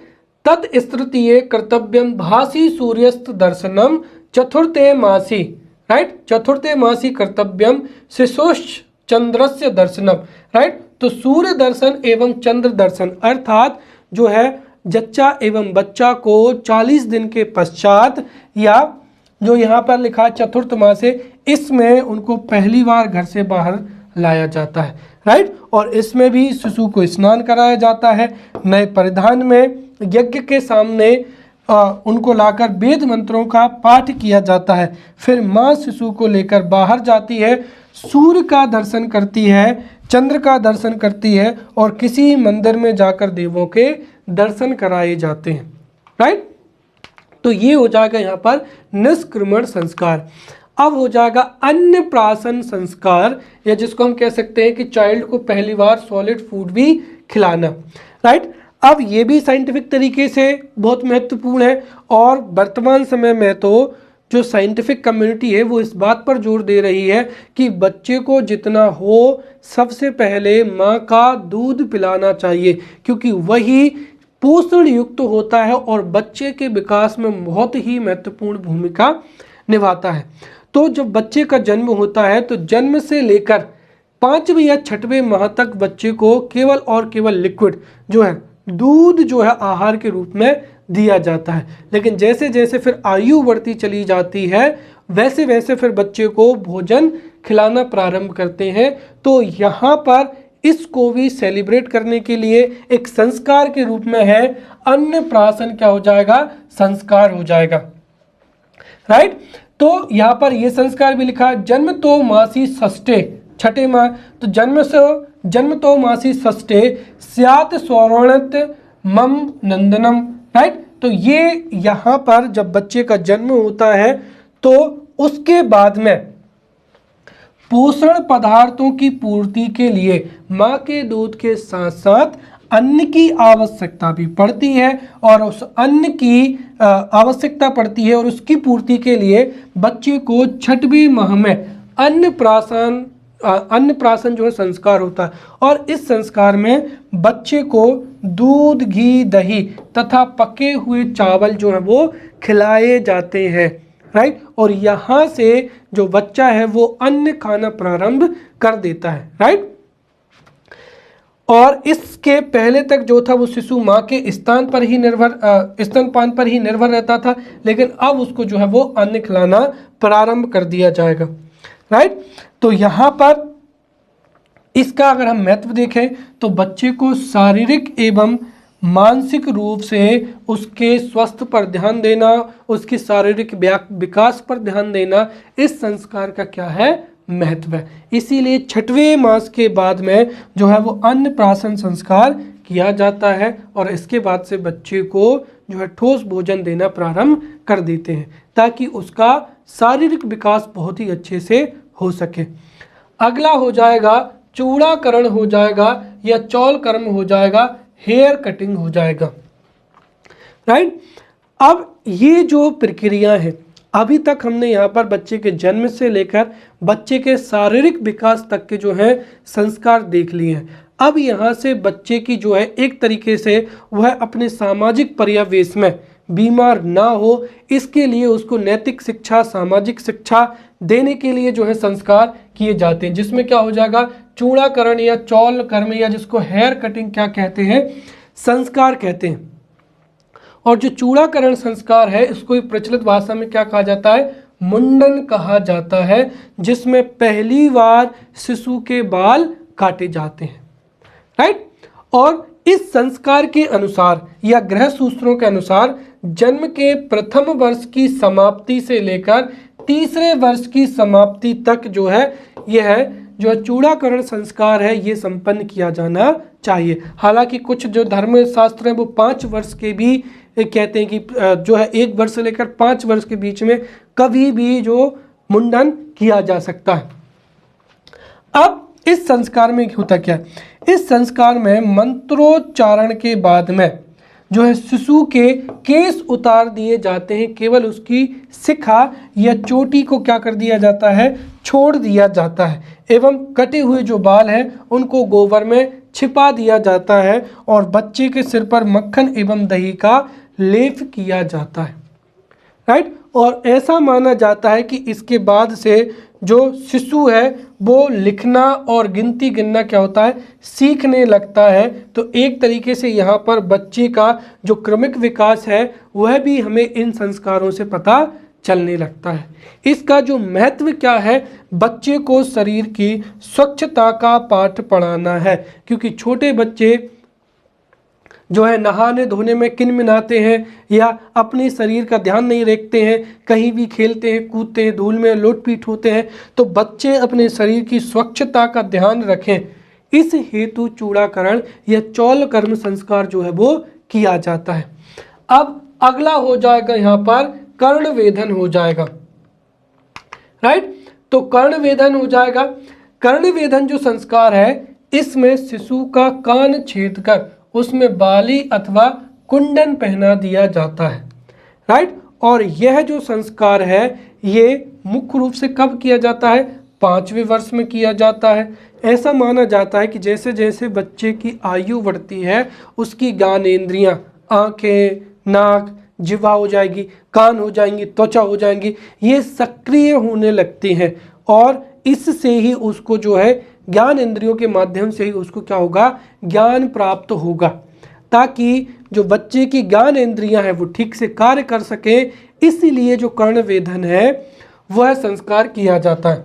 तत् तृतीये कर्तव्यम भासी सूर्यस्त दर्शनम चतुर्थे मासी। राइट, चतुर्थे मासी कर्तव्यम शिशोश्च चंद्रस्य दर्शनम। राइट, तो सूर्य दर्शन एवं चंद्र दर्शन अर्थात जो है जच्चा एवं बच्चा को 40 दिन के पश्चात, या जो यहाँ पर लिखा है चतुर्थ मासे, इसमें उनको पहली बार घर से बाहर लाया जाता है। राइट, और इसमें भी शिशु को स्नान कराया जाता है, नए परिधान में यज्ञ के सामने उनको लाकर वेद मंत्रों का पाठ किया जाता है। फिर माँ शिशु को लेकर बाहर जाती है, सूर्य का दर्शन करती है, चंद्र का दर्शन करती है और किसी मंदिर में जाकर देवों के दर्शन कराए जाते हैं। राइट, तो ये हो जाएगा यहाँ पर निष्क्रमण संस्कार। अब हो जाएगा अन्नप्राशन संस्कार, या जिसको हम कह सकते हैं कि चाइल्ड को पहली बार सॉलिड फूड भी खिलाना। राइट, अब ये भी साइंटिफिक तरीके से बहुत महत्वपूर्ण है और वर्तमान समय में तो जो साइंटिफिक कम्युनिटी है वो इस बात पर जोर दे रही है कि बच्चे को जितना हो सबसे पहले माँ का दूध पिलाना चाहिए, क्योंकि वही पोषण युक्त होता है और बच्चे के विकास में बहुत ही महत्वपूर्ण भूमिका निभाता है। तो जब बच्चे का जन्म होता है तो जन्म से लेकर 5वें या 6वें माह तक बच्चे को केवल और केवल लिक्विड जो है, दूध जो है आहार के रूप में दिया जाता है। लेकिन जैसे जैसे फिर आयु बढ़ती चली जाती है वैसे वैसे फिर बच्चे को भोजन खिलाना प्रारंभ करते हैं। तो यहाँ पर इसको भी सेलिब्रेट करने के लिए एक संस्कार के रूप में है अन्नप्राशन, क्या हो जाएगा, संस्कार हो जाएगा। राइट, तो यहाँ पर ये संस्कार भी लिखा है, जन्म तो मासी षष्ठे, छठे माह, तो जन्म तो मासी षष्ठे स्यात् स्ववर्णत मम नंदनम। राइट, तो ये यहाँ पर जब बच्चे का जन्म होता है तो उसके बाद में पोषण पदार्थों की पूर्ति के लिए माँ के दूध के साथ साथ अन्न की आवश्यकता भी पड़ती है, और उस अन्न की आवश्यकता पड़ती है और उसकी पूर्ति के लिए बच्चे को 6वें माह में अन्नप्राशन जो है संस्कार होता है। और इस संस्कार में बच्चे को दूध, घी, दही तथा पके हुए चावल जो है वो खिलाए जाते हैं। राइट, और यहाँ से जो बच्चा है वो अन्न खाना प्रारंभ कर देता है। राइट, और इसके पहले तक जो था वो शिशु माँ के स्तनपान पर ही निर्भर रहता था, लेकिन अब उसको जो है वो अन्न खिलाना प्रारंभ कर दिया जाएगा। राइट, तो यहाँ पर इसका अगर हम महत्व देखें तो बच्चे को शारीरिक एवं मानसिक रूप से उसके स्वास्थ्य पर ध्यान देना, उसकी शारीरिक विकास पर ध्यान देना, इस संस्कार का क्या है, महत्व है। इसीलिए 6वें मास के बाद में जो है वो अन्नप्राशन संस्कार किया जाता है और इसके बाद से बच्चे को जो है ठोस भोजन देना प्रारंभ कर देते हैं ताकि उसका शारीरिक विकास बहुत ही अच्छे से हो सके। अगला हो जाएगा चूड़ाकरण हो जाएगा या चौल कर्म हो जाएगा, हेयर कटिंग हो जाएगा, राइट। अब ये जो प्रक्रिया है, अभी तक हमने यहाँ पर बच्चे के जन्म से लेकर बच्चे के शारीरिक विकास तक के जो है संस्कार देख लिए हैं। अब यहाँ से बच्चे की जो है एक तरीके से वह अपने सामाजिक परिवेश में बीमार ना हो, इसके लिए उसको नैतिक शिक्षा, सामाजिक शिक्षा देने के लिए जो है संस्कार किए जाते हैं, जिसमें क्या हो जाएगा, चूड़ाकरण या चौल कर्म या जिसको हेयर कटिंग क्या कहते हैं, संस्कार कहते हैं। और जो चूड़ाकरण संस्कार है इसको प्रचलित भाषा में क्या कहा जाता है, मुंडन कहा जाता है, जिसमें पहली बार शिशु के बाल काटे जाते हैं, राइट। और इस संस्कार के अनुसार या गृह सूत्रों के अनुसार जन्म के प्रथम वर्ष की समाप्ति से लेकर तीसरे वर्ष की समाप्ति तक जो है यह जो चूड़ाकरण संस्कार है ये संपन्न किया जाना चाहिए। हालांकि कुछ जो धर्म शास्त्र हैं वो 5 वर्ष के भी कहते हैं कि जो है 1 वर्ष से लेकर 5 वर्ष के बीच में कभी भी जो मुंडन किया जा सकता है। अब इस संस्कार में होता क्या है, इस संस्कार में मंत्रोच्चारण के बाद में जो है शिशु के केस उतार दिए जाते हैं, केवल उसकी शिखा या चोटी को क्या कर दिया जाता है, छोड़ दिया जाता है, एवं कटे हुए जो बाल हैं उनको गोबर में छिपा दिया जाता है और बच्चे के सिर पर मक्खन एवं दही का लेप किया जाता है, राइट। और ऐसा माना जाता है कि इसके बाद से जो शिशु है वो लिखना और गिनती गिनना क्या होता है, सीखने लगता है। तो एक तरीके से यहाँ पर बच्चे का जो क्रमिक विकास है वह भी हमें इन संस्कारों से पता चलने लगता है। इसका जो महत्व क्या है, बच्चे को शरीर की स्वच्छता का पाठ पढ़ाना है, क्योंकि छोटे बच्चे जो है नहाने धोने में किनमिनाते हैं या अपने शरीर का ध्यान नहीं रखते हैं, कहीं भी खेलते हैं, कूदते हैं, धूल में लोटपीट होते हैं। तो बच्चे अपने शरीर की स्वच्छता का ध्यान रखें, इस हेतु चूड़ाकरण या चौल कर्म संस्कार जो है वो किया जाता है। अब अगला हो जाएगा यहाँ पर कर्णवेधन हो जाएगा, राइट। तो कर्णवेधन हो जाएगा। कर्णवेधन जो संस्कार है इसमें शिशु का कान छेद कर उसमें बाली अथवा कुंडन पहना दिया जाता है, राइट। और यह जो संस्कार है ये मुख्य रूप से कब किया जाता है, 5वें वर्ष में किया जाता है। ऐसा माना जाता है कि जैसे जैसे बच्चे की आयु बढ़ती है उसकी ज्ञानेंद्रियां, आंखें, नाक, जिह्वा हो जाएगी, कान हो जाएंगी, त्वचा हो जाएंगी, ये सक्रिय होने लगती हैं और इससे ही उसको जो है ज्ञान इंद्रियों के माध्यम से ही उसको क्या होगा, ज्ञान प्राप्त होगा, ताकि जो बच्चे की ज्ञान इंद्रियां हैं वो ठीक से कार्य कर सकें। इसीलिए जो कर्णवेधन है वह संस्कार किया जाता है,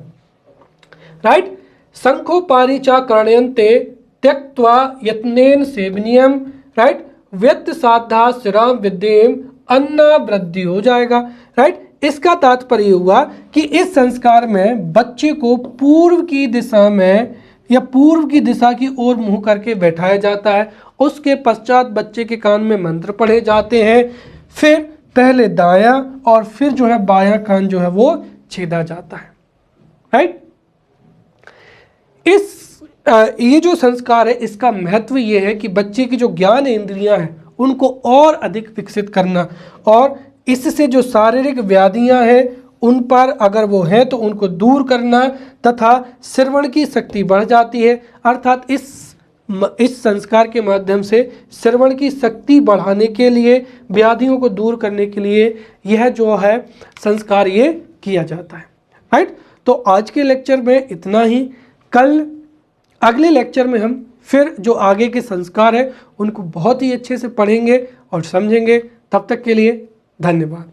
राइट। शंखोपारिचा कर्णयन्ते त्यक्त्वा यत्नेन सेवनीयम, राइट। व्यक्त साधा शिराम विद्येम अन्ना वृद्धि हो जाएगा, राइट। इसका तात्पर्य हुआ कि इस संस्कार में बच्चे को पूर्व की दिशा में या पूर्व की दिशा की ओर मुंह करके बैठाया जाता है। उसके पश्चात बच्चे के कान में मंत्र पढ़े जाते हैं, फिर पहले दायां और फिर जो है बायां कान जो है वो छेदा जाता है, राइट। ये जो संस्कार है इसका महत्व ये है कि बच्चे की जो ज्ञान इंद्रियां हैं उनको और अधिक विकसित करना और इससे जो शारीरिक व्याधियां हैं उन पर अगर वो हैं तो उनको दूर करना तथा श्रवण की शक्ति बढ़ जाती है। अर्थात इस संस्कार के माध्यम से श्रवण की शक्ति बढ़ाने के लिए, व्याधियों को दूर करने के लिए यह जो है संस्कार ये किया जाता है, राइट। तो आज के लेक्चर में इतना ही। कल अगले लेक्चर में हम फिर जो आगे के संस्कार है उनको बहुत ही अच्छे से पढ़ेंगे और समझेंगे। तब तक के लिए धन्यवाद।